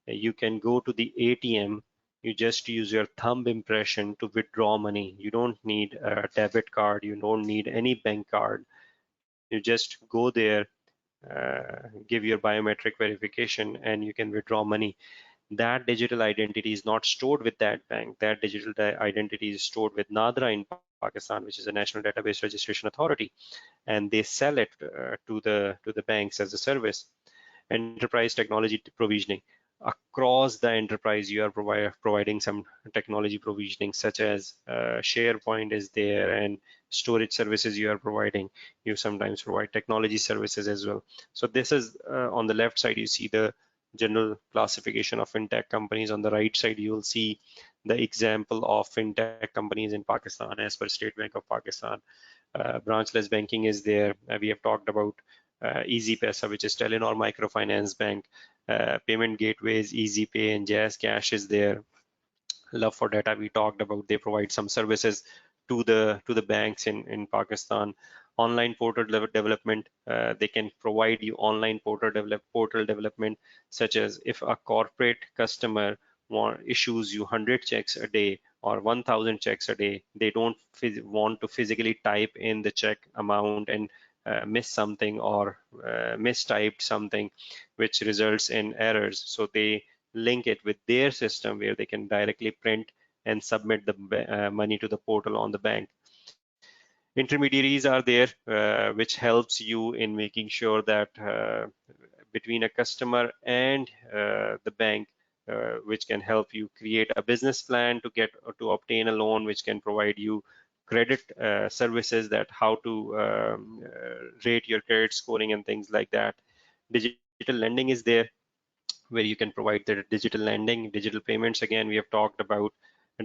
you can go to the ATM, you just use your thumb impression to withdraw money. You don't need a debit card, you don't need any bank card. You just go there, give your biometric verification, and you can withdraw money. That digital identity is not stored with that bank. That digital identity is stored with NADRA in Pakistan, which is a National Database Registration Authority, and they sell it to the banks as a service. Enterprise technology provisioning. Across the enterprise, you are providing some technology provisioning, such as SharePoint is there, and storage services you are providing. You sometimes provide technology services as well. So this is on the left side, you see the general classification of fintech companies. On the right side, you will see the example of fintech companies in Pakistan as per State Bank of Pakistan. Branchless banking is there. We have talked about Easy Pesa, which is Telenor Microfinance Bank. Payment gateways, Easy Pay and Jazz Cash is there. Love for Data, we talked about. They provide some services to the banks in Pakistan. Online portal development, they can provide you online portal development, such as if a corporate customer issues you 100 checks a day or 1,000 checks a day, they don't want to physically type in the check amount and miss something or mistyped something, which results in errors. So they link it with their system where they can directly print and submit the money to the portal on the bank. Intermediaries are there, which helps you in making sure that between a customer and the bank, which can help you create a business plan to obtain a loan, which can provide you credit services, that how to rate your credit scoring and things like that. Digital lending is there, where you can provide the digital lending. Digital payments, again, we have talked about.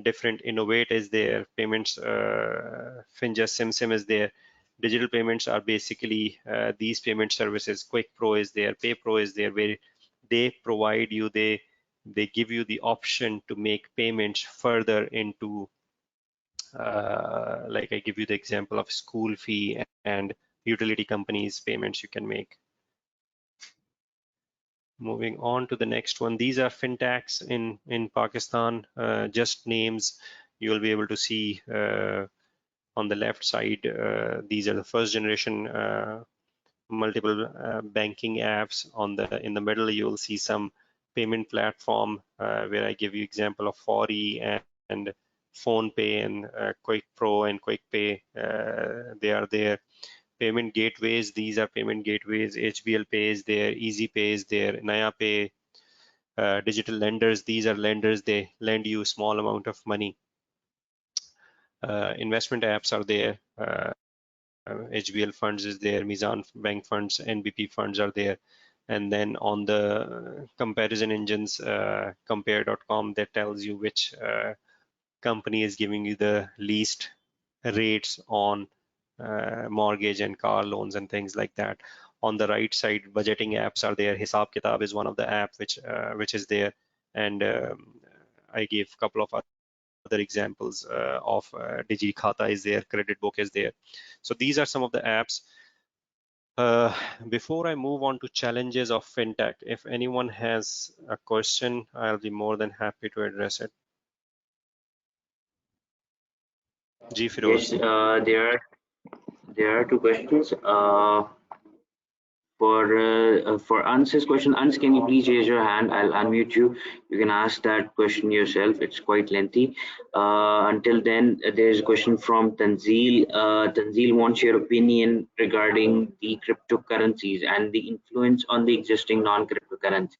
Different Innovate is there, payments, Finjust, SimSim is there. Digital payments are basically these payment services. Quick Pro is there, Pay Pro is there, where they provide you, they give you the option to make payments further into, like I give you the example of school fee and utility companies payments you can make. Moving on to the next one, these are fintechs in Pakistan. Just names, you'll be able to see on the left side. These are the first generation multiple banking apps. In the middle, you will see some payment platform where I give you example of Fori and PhonePe and Quick Pro and Quick Pay. They are there. payment gateways. These are payment gateways. HBL Pay is there, Easy Pay is there, Naya Pay. Digital lenders, these are lenders, they lend you small amount of money. Investment apps are there. HBL funds is there, Mizan bank funds, NBP funds are there. And then on the comparison engines, compare.com, that tells you which company is giving you the least rates on mortgage and car loans and things like that. On the right side, budgeting apps are there. Hisab Kitab is one of the app which is there, and I gave a couple of other examples of Digi Khata is there, Credit Book is there. So these are some of the apps. Before I move on to challenges of FinTech, if anyone has a question, I'll be more than happy to address it. Ji Yes, Firoz. there are two questions. For Ans's question, Ans, can you please raise your hand? I'll unmute you. You can ask that question yourself. It's quite lengthy. Until then, there's a question from Tanzil. Tanzil wants your opinion regarding the cryptocurrencies and the influence on the existing non-cryptocurrencies.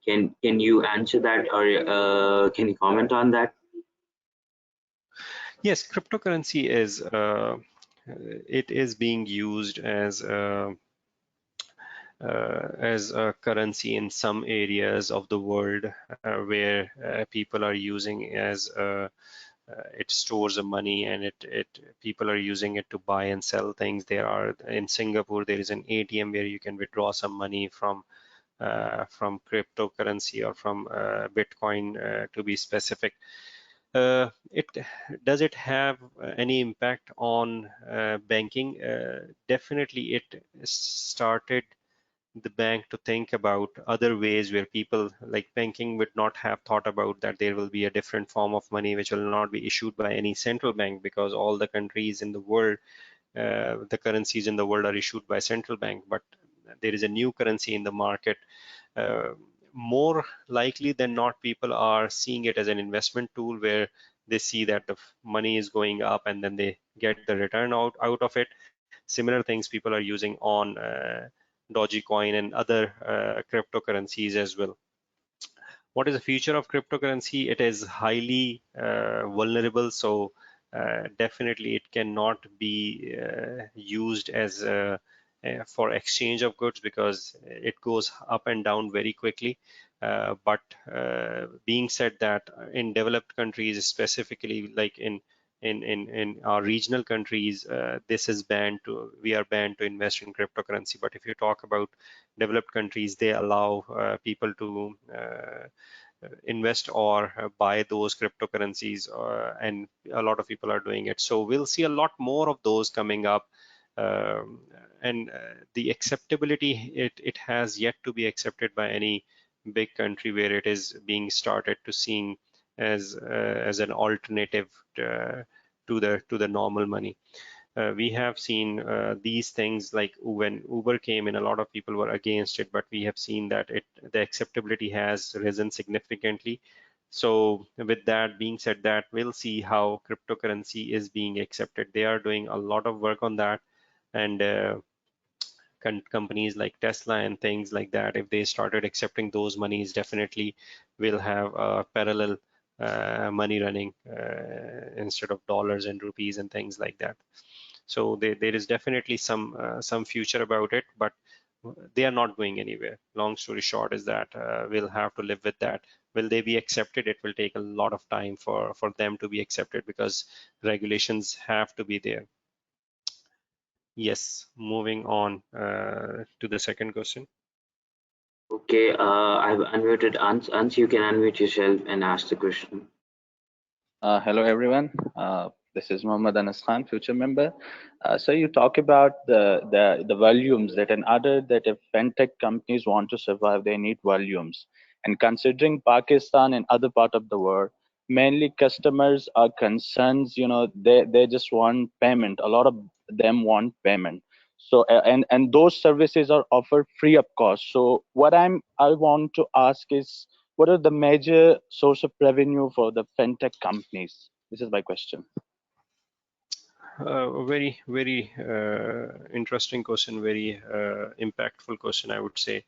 Can you answer that, or can you comment on that? Yes, cryptocurrency is it is being used as a currency in some areas of the world where people are using as it stores the money, and it people are using it to buy and sell things. There are in Singapore there is an ATM where you can withdraw some money from cryptocurrency or from Bitcoin to be specific. It does it have any impact on banking? Definitely, it started the bank to think about other ways where people like banking would not have thought about that there will be a different form of money which will not be issued by any central bank, because all the countries in the world, the currencies in the world are issued by central bank. But there is a new currency in the market. uh, More likely than not, people are seeing it as an investment tool where they see that the money is going up and then they get the return out of it. Similar things people are using on Dogecoin and other cryptocurrencies as well. What is the future of cryptocurrency? It is highly vulnerable, so definitely it cannot be used as for exchange of goods, because it goes up and down very quickly. But being said that, in developed countries, specifically like in our regional countries, this is banned to we are banned to invest in cryptocurrency. But if you talk about developed countries, they allow people to invest or buy those cryptocurrencies, and a lot of people are doing it. So we'll see a lot more of those coming up. And the acceptability, it has yet to be accepted by any big country where it is being started to seen as an alternative to the normal money. We have seen these things like when Uber came in, a lot of people were against it, but we have seen that the acceptability has risen significantly. So with that being said, that we'll see how cryptocurrency is being accepted. They are doing a lot of work on that, and companies like Tesla and things like that, if they started accepting those monies, definitely will have a parallel money running instead of dollars and rupees and things like that. So there is definitely some future about it, but they are not going anywhere. Long story short is that we'll have to live with that. Will they be accepted? It will take a lot of time for them to be accepted, because regulations have to be there. Yes, moving on to the second question. Okay, I've unmuted Ans. Ans, you can unmute yourself and ask the question. Hello, everyone. This is Mohammad Anas Khan, future member. So you talk about the volumes that in order that if fintech companies want to survive, they need volumes. And considering Pakistan and other part of the world, mainly customers are concerns. They just want payment. A lot of them want payment. So and those services are offered free of cost. So what I want to ask is, what are the major source of revenue for the fintech companies? This is my question. Very interesting question, very impactful question, I would say.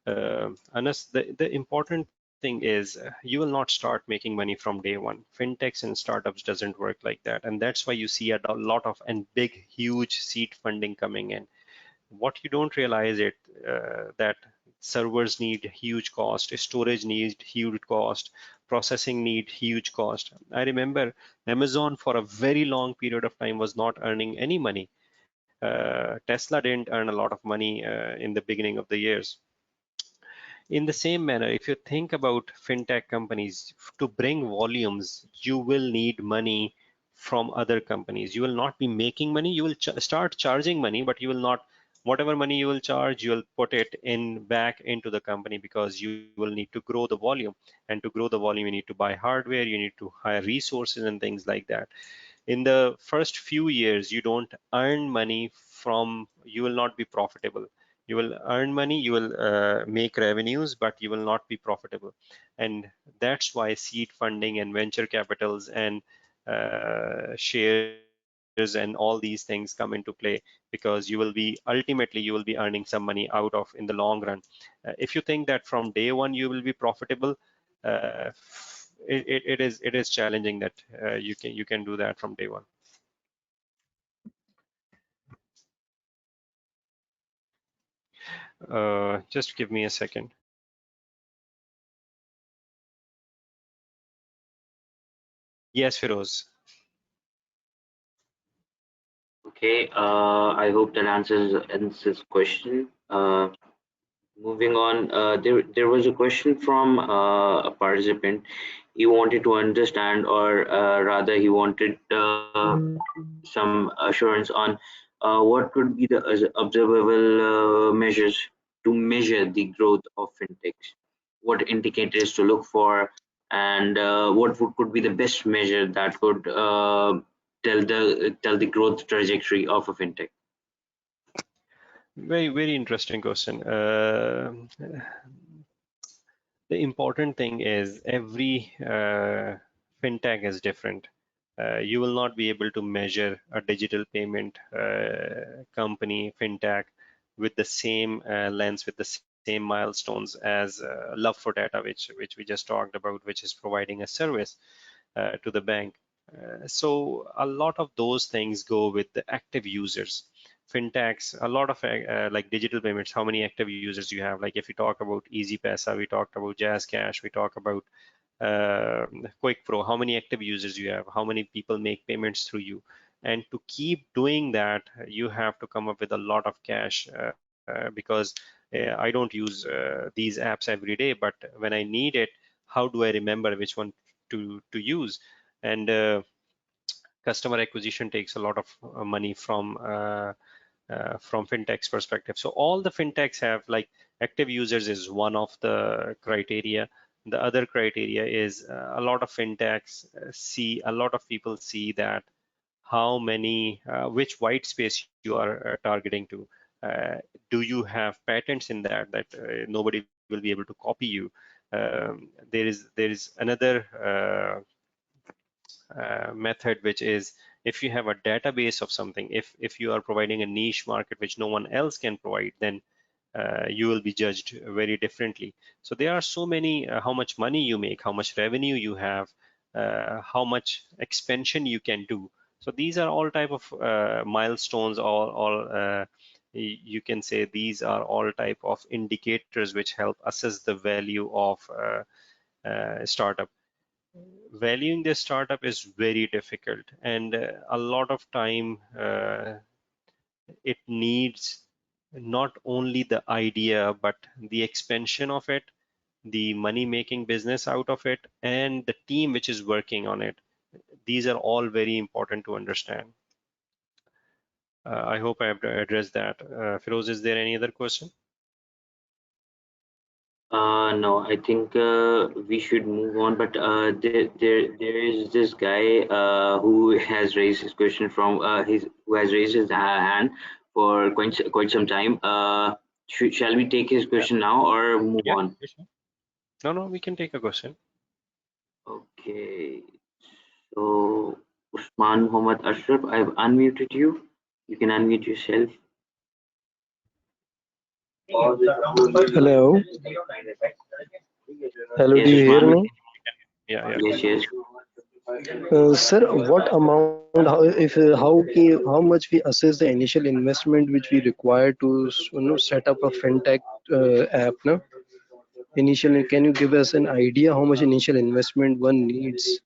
Anas, the important thing is you will not start making money from day one. Fintechs and startups doesn't work like that, and that's why you see a lot of and big, huge seed funding coming in. What you don't realize it that servers need huge cost, storage needs huge cost, processing need huge cost. I remember Amazon for a very long period of time was not earning any money. Tesla didn't earn a lot of money in the beginning of the years. In the same manner, if you think about fintech companies, to bring volumes, you will need money from other companies. You will not be making money. You will start charging money, but you will not, whatever money you will charge, you will put it in back into the company because you will need to grow the volume. And to grow the volume, you need to buy hardware, you need to hire resources and things like that. In the first few years, you don't earn money from, you will not be profitable. You will earn money, you will make revenues, but you will not be profitable. And that's why seed funding and venture capitals and shares and all these things come into play, because you will be ultimately you will be earning some money out of in the long run. If you think that from day one you will be profitable, uh, it is challenging that you can do that from day one. Just give me a second. Yes, Firoz. Okay, I hope that answers question. Moving on, there was a question from a participant. He wanted to understand, or rather, he wanted some assurance on what could be the observable measures to measure the growth of fintechs. What indicators to look for, and could be the best measure that could tell the growth trajectory of a fintech. Very interesting question. The important thing is every fintech is different. You will not be able to measure a digital payment company, fintech, with the same lens, with the same milestones as Love for Data, which we just talked about, which is providing a service to the bank. So a lot of those things go with the active users. Fintechs, a lot of like digital payments, how many active users you have. Like if we talk about Easy Pesa, we talked about Jazz Cash, we talk about Quick Pro, how many active users you have, how many people make payments through you. And to keep doing that, you have to come up with a lot of cash because I don't use these apps every day, but when I need it, how do I remember which one to use? And customer acquisition takes a lot of money from fintech's perspective. So all the fintechs have, like, active users is one of the criteria. The other criteria is a lot of fintechs see, a lot of people see that how many, which white space you are targeting to. Uh, do you have patents in that nobody will be able to copy you? There is another method, which is if you have a database of something, if you are providing a niche market which no one else can provide, then you will be judged very differently. So there are so many, how much money you make, how much revenue you have, how much expansion you can do. So these are all type of milestones, all you can say these are all type of indicators which help assess the value of startup. Valuing this startup is very difficult, and a lot of time it needs not only the idea but the expansion of it, the money making business out of it, and the team which is working on it. These are all very important to understand. I hope I have addressed that. Firoz, is there any other question? No, I think we should move on. But there is this guy who has raised his question from his who has raised his hand for quite some time. Shall we take his Yeah. question now or move Yeah, on? sure. No, we can take a question. Okay. So Usman Muhammad Ashraf, I've unmuted you. You can unmute yourself. Hello. Hello, do Yes, you hear Usman. me? Yeah, yeah. Yes, yes. Sir, what amount, how much we assess the initial investment which we require to set up a fintech app? No? Initially, can you give us an idea how much initial investment one needs?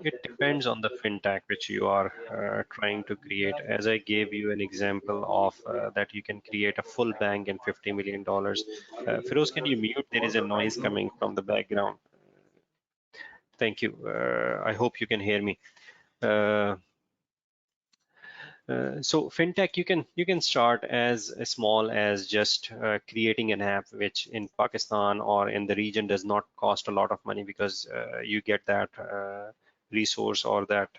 It depends on the fintech which you are trying to create. As I gave you an example of that you can create a full bank in $50 million. Firoz, can you mute? There is a noise coming from the background. Thank you. I hope you can hear me. Uh, so fintech, you can start as small as just creating an app, which in Pakistan or in the region does not cost a lot of money because you get that resource or that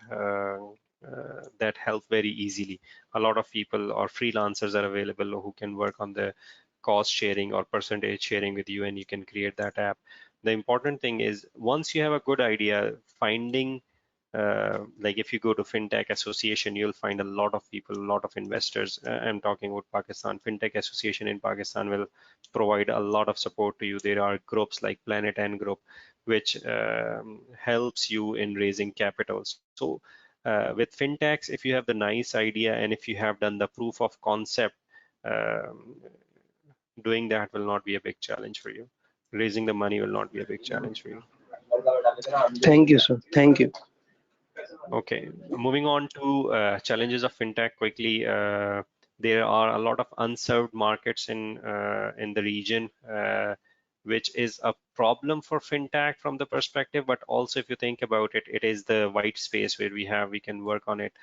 help very easily. A lot of people or freelancers are available who can work on the cost sharing or percentage sharing with you, and you can create that app. The important thing is once you have a good idea, finding like if you go to FinTech Association, you'll find a lot of people, a lot of investors. I'm talking about Pakistan. FinTech Association in Pakistan will provide a lot of support to you. There are groups like Planet N Group, which helps you in raising capital. So with FinTechs, if you have the nice idea and if you have done the proof of concept, um, doing that will not be a big challenge for you. Raising the money will not be a big challenge for you. Thank you, sir. Thank you. Okay, moving on to challenges of fintech quickly. There are a lot of unserved markets in the region, which is a problem for fintech from the perspective. But also, if you think about it, it is the white space where we can work on it.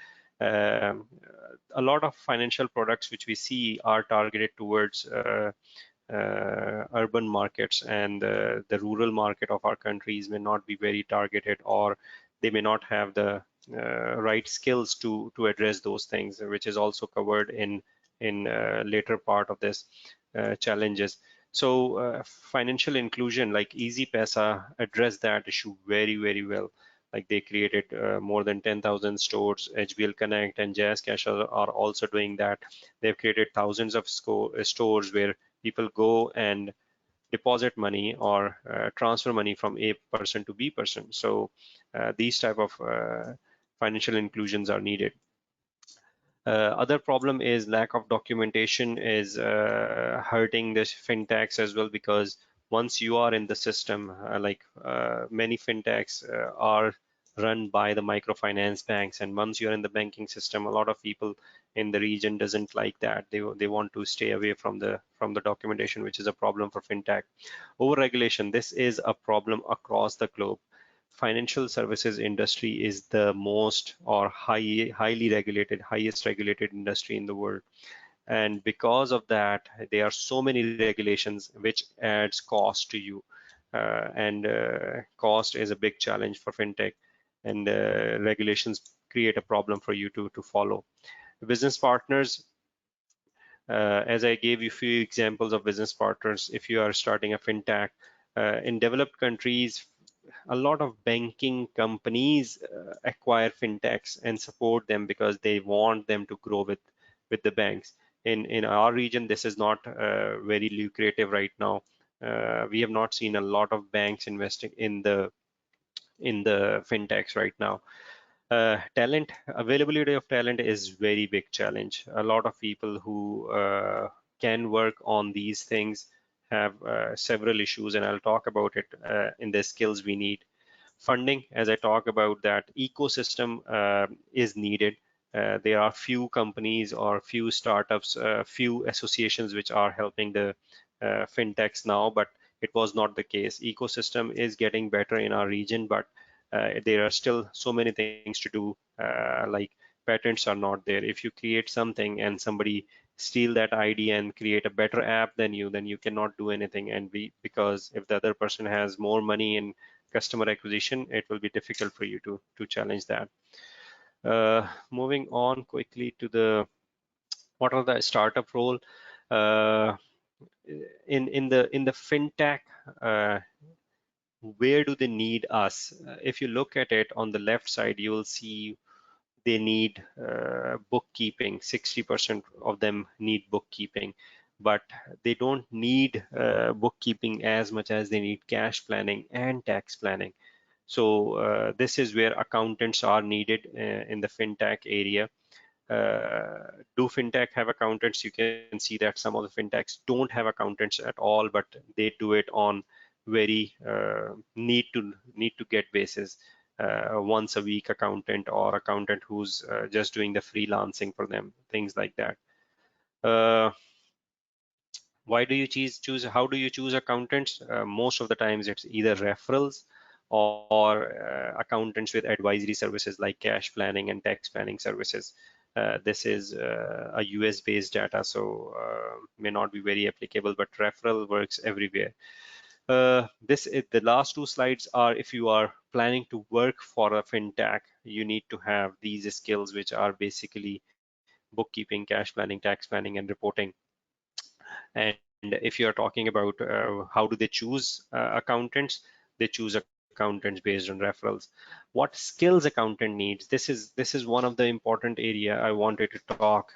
Um, a lot of financial products which we see are targeted towards urban markets, and the rural market of our countries may not be very targeted, or they may not have the right skills to address those things, which is also covered in later part of this challenges. So financial inclusion like Easy Pesa addressed that issue very well. Like they created more than 10,000 stores. HBL Connect and Jazz Cash are also doing that. They've created thousands of stores where people go and deposit money or transfer money from A person to B person. So these type of financial inclusions are needed. Other problem is lack of documentation is hurting this fintechs as well, because once you are in the system, many fintechs are run by the microfinance banks, and once you're in the banking system, a lot of people in the region doesn't like that. They want to stay away from the documentation, which is a problem for fintech. Over-regulation, this is a problem across the globe. Financial services industry is the most or highly regulated, highest regulated industry in the world. And because of that, there are so many regulations which adds cost to you. And cost is a big challenge for fintech, and regulations create a problem for you to follow. Business partners, as I gave you a few examples of business partners, if you are starting a fintech, in developed countries, a lot of banking companies acquire fintechs and support them because they want them to grow with the banks. In our region, this is not very lucrative right now. We have not seen a lot of banks investing in the fintechs right now. Talent availability of talent is very big challenge. A lot of people who can work on these things have several issues, and I'll talk about it in the skills we need. Funding, as I talk about that, ecosystem is needed. There are few companies or few startups, few associations which are helping the fintechs now, but it was not the case. Ecosystem is getting better in our region, but there are still so many things to do. Like patents are not there. If you create something and somebody steal that idea and create a better app than you, then you cannot do anything. And because if the other person has more money in customer acquisition, it will be difficult for you to challenge that. Moving on quickly to the what are the startup role uh, in the fintech. where do they need us? If you look at it on the left side, you will see they need bookkeeping. 60% of them need bookkeeping, but they don't need bookkeeping as much as they need cash planning and tax planning. So this is where accountants are needed in the fintech area. Do fintech have accountants? You can see that some of the fintechs don't have accountants at all, but they do it on very need to get basis. Once a week accountant, or accountant who's just doing the freelancing for them, things like that. Uh, why do you choose how do you choose accountants? Most of the times it's either referrals or accountants with advisory services like cash planning and tax planning services. This is a US based data, so may not be very applicable, but referral works everywhere. The last two slides are, if you are planning to work for a fintech, you need to have these skills, which are basically bookkeeping, cash planning, tax planning, and reporting. And if you're talking about how do they choose accountants, they choose accountants based on referrals. What skills accountant needs? This is one of the important area I wanted to talk.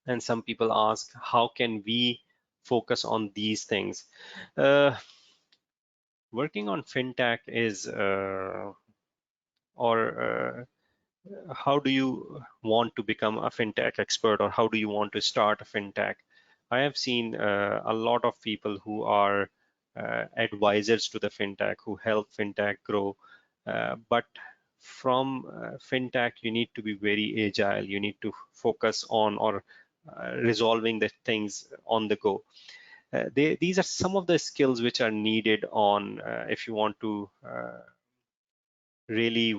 And some people ask, how can we focus on these things? Uh, Working on fintech is or how do you want to become a fintech expert, or how do you want to start a fintech? I have seen a lot of people who are advisors to the fintech, who help fintech grow. But from fintech, you need to be very agile. You need to focus on or resolving the things on the go. These are some of the skills which are needed on if you want to really,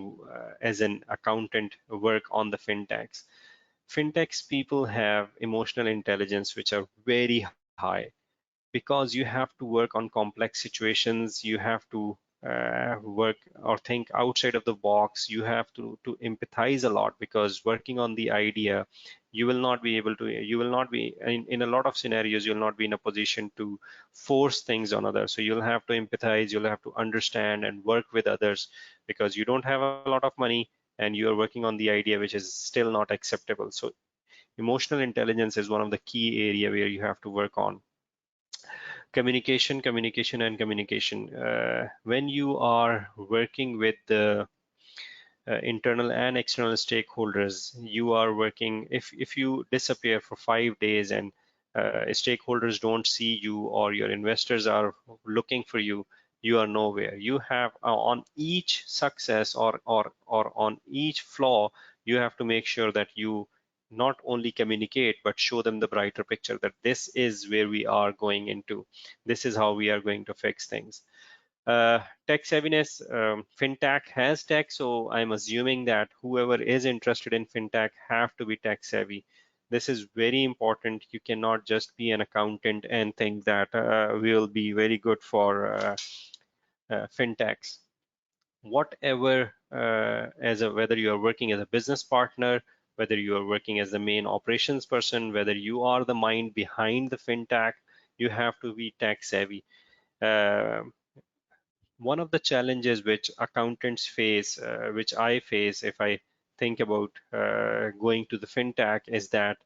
as an accountant, work on the fintechs. Fintechs people have emotional intelligence which are very high, because you have to work on complex situations. You have to work or think outside of the box. You have to empathize a lot, because working on the idea, you will not be in a lot of scenarios, you'll not be in a position to force things on others. So you'll have to empathize, you'll have to understand and work with others, because you don't have a lot of money and you're working on the idea which is still not acceptable. So emotional intelligence is one of the key area where you have to work on. Communication, communication, and communication. When you are working with the internal and external stakeholders, you are working, if you disappear for 5 days and stakeholders don't see you, or your investors are looking for you, you are nowhere. You have on each success, or on each flaw, you have to make sure that you not only communicate but show them the brighter picture, that this is where we are going into, this is how we are going to fix things. Tech savviness, fintech has tech, so I'm assuming that whoever is interested in fintech have to be tech savvy. This is very important. You cannot just be an accountant and think that will be very good for fintechs. Whatever, whether you are working as a business partner, whether you are working as the main operations person, whether you are the mind behind the fintech, you have to be tech savvy. Uh, One of the challenges which accountants face, which I face if I think about going to the fintech, is that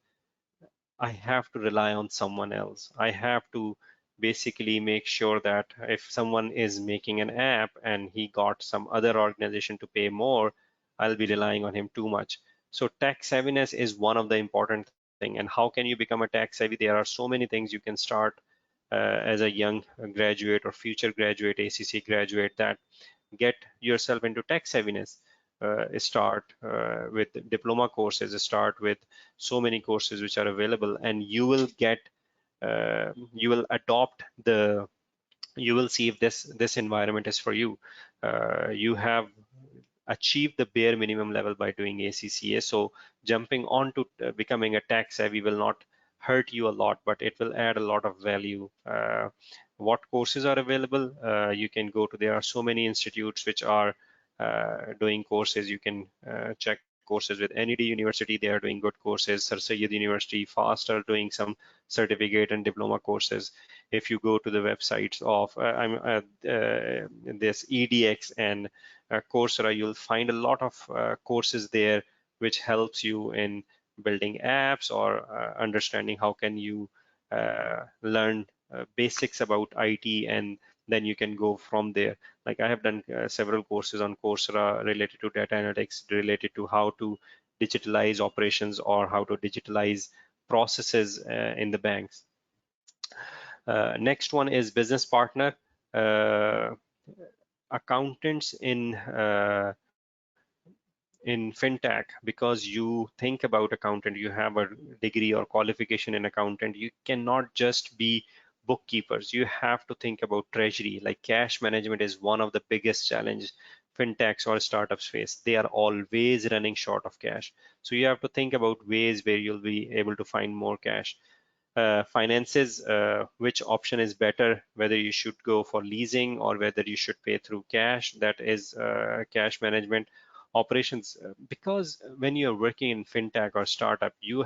I have to rely on someone else. I have to basically make sure that if someone is making an app and he got some other organization to pay more, I'll be relying on him too much. So tech savviness is one of the important thing. And how can you become a tech savvy? There are so many things you can start as a young graduate or future graduate, ACC graduate, that get yourself into tech savviness. Start with diploma courses, start with so many courses which are available, and you will get, you will adopt the, you will see if this environment is for you. You have achieved the bare minimum level by doing ACCA, so jumping on to becoming a tech savvy will not hurt you a lot, but it will add a lot of value. What courses are available? You can go to, there are so many institutes which are doing courses. You can check courses courses with NED University. They are doing good courses. Sir Syed University, FAST are doing some certificate and diploma courses. If you go to the websites of this EDX and Coursera, you'll find a lot of courses there which helps you in building apps or understanding how can you learn basics about IT, and then you can go from there. Like I have done several courses on Coursera related to data analytics, related to how to digitalize operations or how to digitalize processes in the banks. Next one is business partner. Accountants in fintech, because you think about accountant, you have a degree or qualification in accountant, you cannot just be bookkeepers. You have to think about treasury. Like cash management is one of the biggest challenges fintechs or startups face. They are always running short of cash, so you have to think about ways where you'll be able to find more cash. Finances, which option is better, whether you should go for leasing or whether you should pay through cash. That is cash management. Operations, because when you're working in fintech or startup, you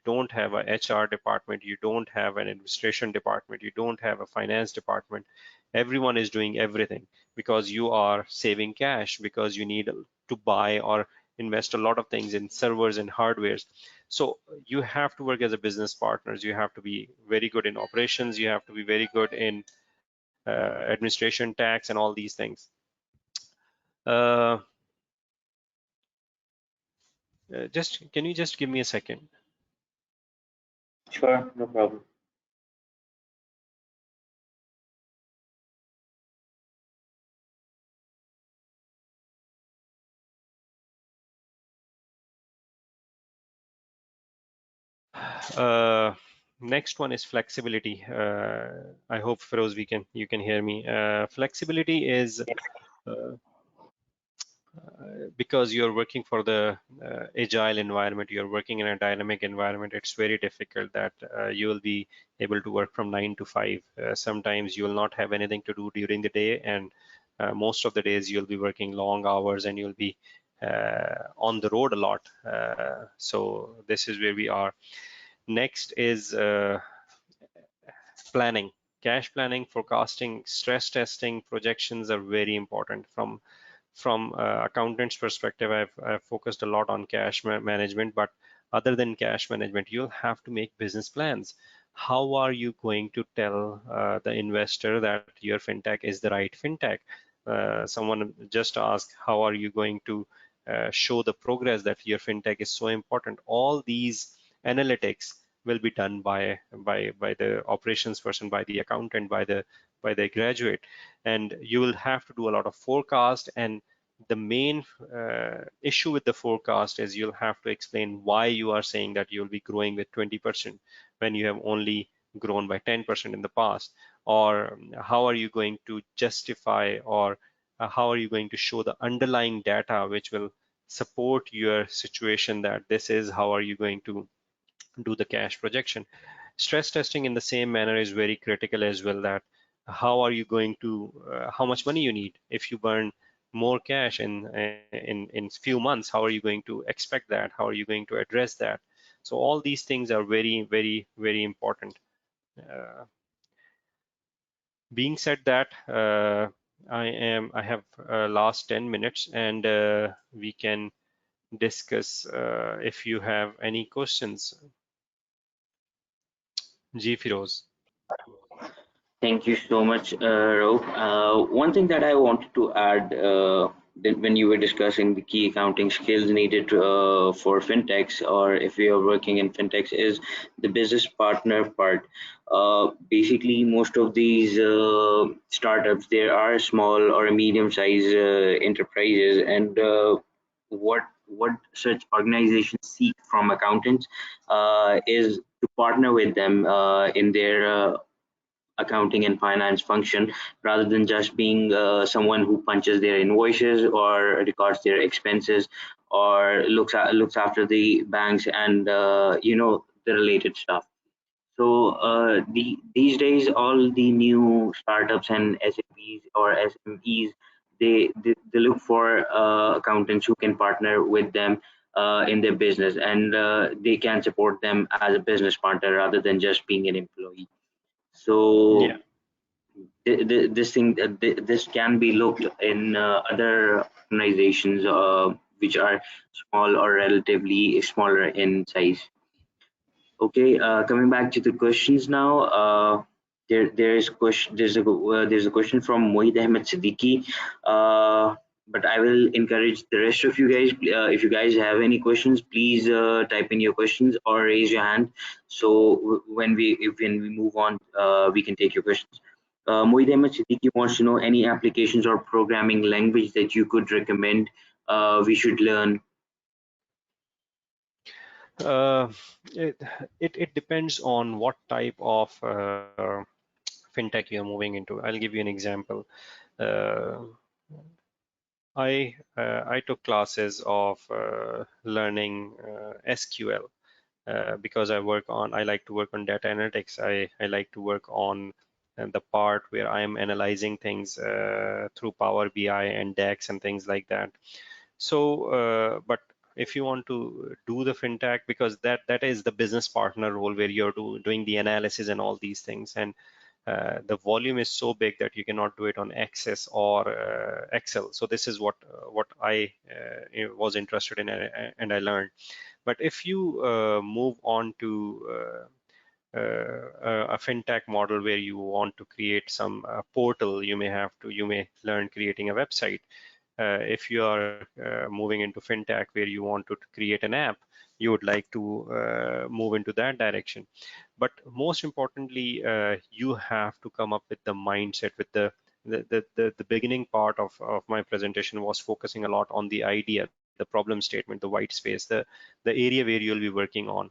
don't have a HR department, you don't have an administration department, you don't have a finance department. Everyone is doing everything because you are saving cash, because you need to buy or invest a lot of things in servers and hardwares. So you have to work as a business partners. You have to be very good in operations. You have to be very good in administration, tax, and all these things. Uh, can you just give me a second? Sure, no problem. Next one is flexibility. I hope Feroz, you can hear me. Flexibility is because you're working for the agile environment, you're working in a dynamic environment, it's very difficult that you will be able to work from 9 to 5. Sometimes you will not have anything to do during the day, and most of the days you'll be working long hours and you'll be on the road a lot. So this is where we are. Next is planning. Cash planning, forecasting, stress testing, projections are very important. From accountant's perspective, I've focused a lot on cash management, but other than cash management, you'll have to make business plans. How are you going to tell the investor that your fintech is the right fintech? Someone just asked, how are you going to show the progress that your fintech is so important? All these analytics will be done by the operations person, by the accountant, by the graduate, and you will have to do a lot of forecast. And the main issue with the forecast is you'll have to explain why you are saying that you'll be growing with 20% when you have only grown by 10% in the past. Or how are you going to justify, or how are you going to show the underlying data which will support your situation, that this is how are you going to do the cash projection. Stress testing in the same manner is very critical as well, that how are you going to how much money you need if you burn more cash in few months. How are you going to expect that? How are you going to address that? So all these things are very important. Being said that, I have last 10 minutes, and we can discuss if you have any questions. Ji Firoz. Thank you so much, Rauf. One thing that I wanted to add, that when you were discussing the key accounting skills needed for fintechs, or if you are working in fintechs, is the business partner part. Basically, most of these startups, there are small or medium-sized enterprises, and what such organizations seek from accountants is to partner with them in their accounting and finance function, rather than just being someone who punches their invoices or records their expenses or looks after the banks and the related stuff. So these days, all the new startups and SMBs or SMEs, they look for accountants who can partner with them in their business, and they can support them as a business partner rather than just being an employee. So Yeah. this can be looked in other organizations which are small or relatively smaller in size. Okay, coming back to the questions now. There's a question from Mohit Ahmed Siddiqui. But I will encourage the rest of you guys. If you guys have any questions, please type in your questions or raise your hand. So when we move on, we can take your questions. Mohit Ahmed Siddiqui wants to know any applications or programming language that you could recommend we should learn. Uh, it, it depends on what type of fintech you're moving into. I'll give you an example. Uh, I took classes of learning SQL because I like to work on data analytics. I like to work on the part where I am analyzing things through Power BI and DAX and things like that. So, but if you want to do the fintech, because that is the business partner role where you're doing the analysis and all these things, and the volume is so big that you cannot do it on Access or Excel. So this is what I was interested in, and I learned. But if you move on to a fintech model where you want to create some portal, you may learn creating a website. If you are moving into fintech where you want to create an app, you would like to move into that direction. But most importantly, you have to come up with the mindset. With the beginning part of my presentation was focusing a lot on the idea, the problem statement, the white space, the area where you'll be working on.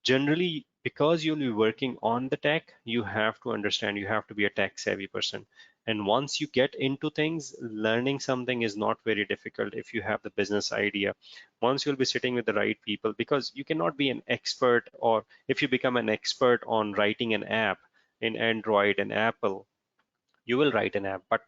Generally, because you'll be working on the tech, you have to understand, you have to be a tech savvy person. And once you get into things, learning something is not very difficult if you have the business idea. Once you'll be sitting with the right people, because you cannot be an expert, or if you become an expert on writing an app in Android and Apple, you will write an app. But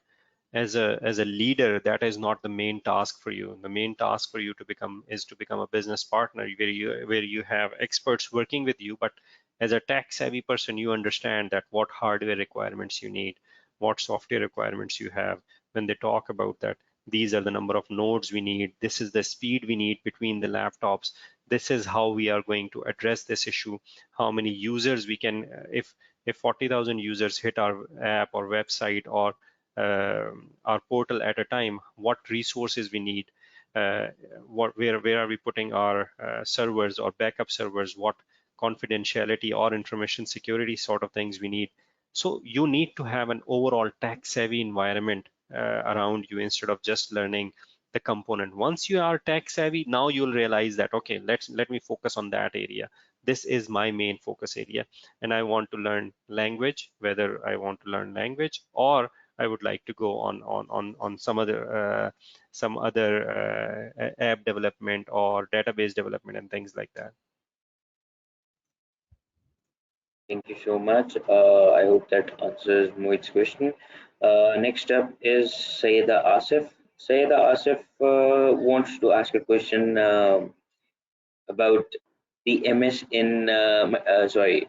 as a leader, that is not the main task for you. The main task for you to become a business partner where you have experts working with you. But as a tech savvy person, you understand that what hardware requirements you need, what software requirements you have. When they talk about that, these are the number of nodes we need, this is the speed we need between the laptops, this is how we are going to address this issue, how many users we can, if 40,000 users hit our app or website or our portal at a time, what resources we need, uh, where are we putting our servers or backup servers, what confidentiality or information security sort of things we need. So you need to have an overall tech savvy environment around you instead of just learning the component. Once you are tech savvy, now you'll realize that, okay, let me focus on that area. This is my main focus area, and I want to learn language, whether I want to learn language or I would like to go on some other app development or database development and things like that. Thank you so much. I hope that answers Mohit's question. Next up is Sayeda Asif. Sayeda Asif wants to ask a question about the MS in,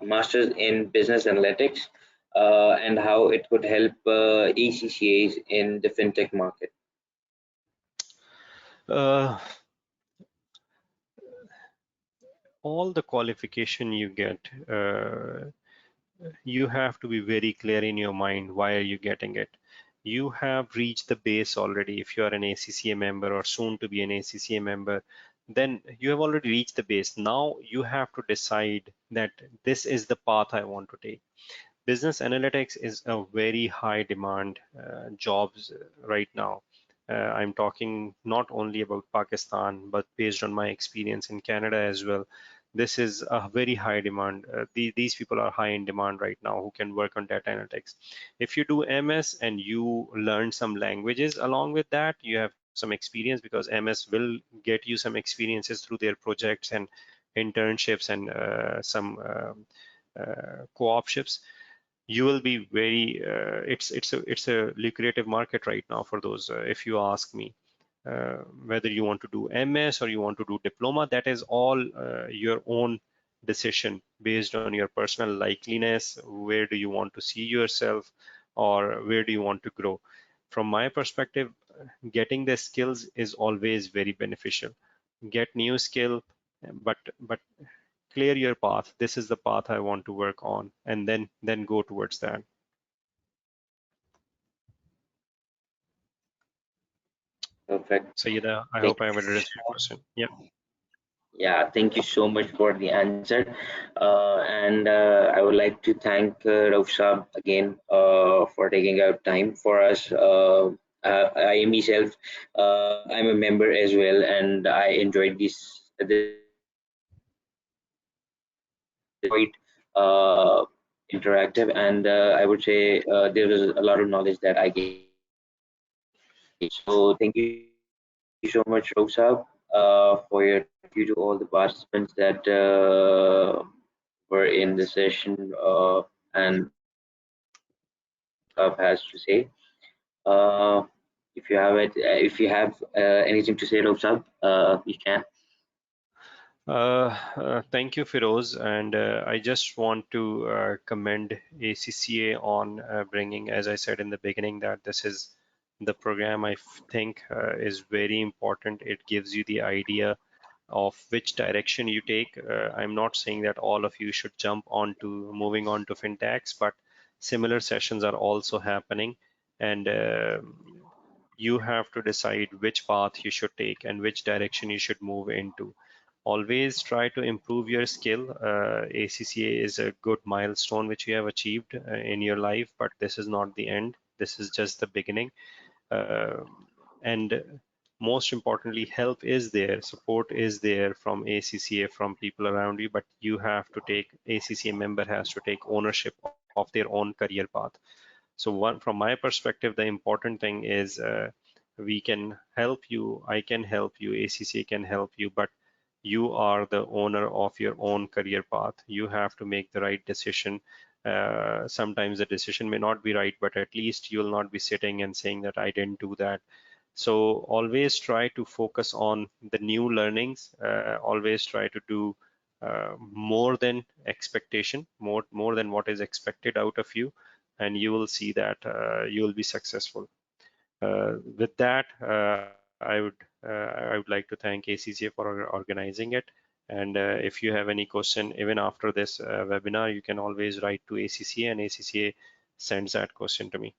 Masters in Business Analytics, and how it could help ACCAs in the fintech market. Uh, all the qualification you get, you have to be very clear in your mind why are you getting it. You have reached the base already. If you are an ACCA member or soon to be an ACCA member, then you have already reached the base. Now you have to decide that this is the path I want to take. Business analytics is a very high demand jobs right now. I'm talking not only about Pakistan, but based on my experience in Canada as well. This is a very high demand. These people are high in demand right now who can work on data analytics. If you do MS and you learn some languages along with that, you have some experience, because MS will get you some experiences through their projects and internships and some co-opships. You will be very it's a lucrative market right now for those, if you ask me. whether you want to do MS or you want to do diploma, that is all your own decision based on your personal likeliness. Where do you want to see yourself, or where do you want to grow? From my perspective, getting the skills is always very beneficial. Get new skill, but clear your path. This is the path I want to work on, and then go towards that. Perfect. So yeah, I Thank hope I have addressed your question. Yeah. Yeah, thank you so much for the answer. And I would like to thank Rauf Saab again for taking out time for us. I myself, I'm a member as well, and I enjoyed this quite interactive, and I would say there was a lot of knowledge that I gained. So thank you so much, Rauf Saab, for your time. Thank you to all the participants that were in the session and listened to what Rauf Saab has to say. Uh, if you have anything to say, Rauf Saab, you can. Thank you, Firoz, and I just want to commend ACCA on bringing, as I said in the beginning, that this is the program I think is very important. It gives you the idea of which direction you take. I'm not saying that all of you should jump onto moving on to fintechs, but similar sessions are also happening, and you have to decide which path you should take and which direction you should move into. Always try to improve your skill. ACCA is a good milestone which you have achieved in your life, but this is not the end. This is just the beginning. Uh, and most importantly, help is there, support is there from ACCA, from people around you, but you have to take, ACCA member has to take ownership of their own career path. So from my perspective, the important thing is we can help you, I can help you, ACCA can help you, but you are the owner of your own career path. You have to make the right decision. Sometimes the decision may not be right, but at least you'll not be sitting and saying that I didn't do that. So always try to focus on the new learnings. Always try to do more than expectation, more than what is expected out of you, and you will see that you will be successful. With that, I would like to thank ACCA for organizing it. And if you have any question, even after this webinar, you can always write to ACCA, and ACCA sends that question to me.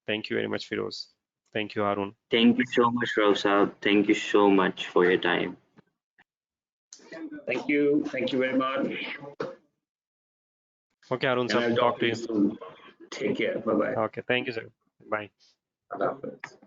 Thank you very much, Firoz. Thank you, Harun. Thank you so much, Rauf Saab. Thank you so much for your time. Thank you. Thank you very much. Okay, Harun, And sir, I'll talk talk to to you you. soon. Take care. Bye bye. Okay, thank you, sir. Bye. Allah Hafiz.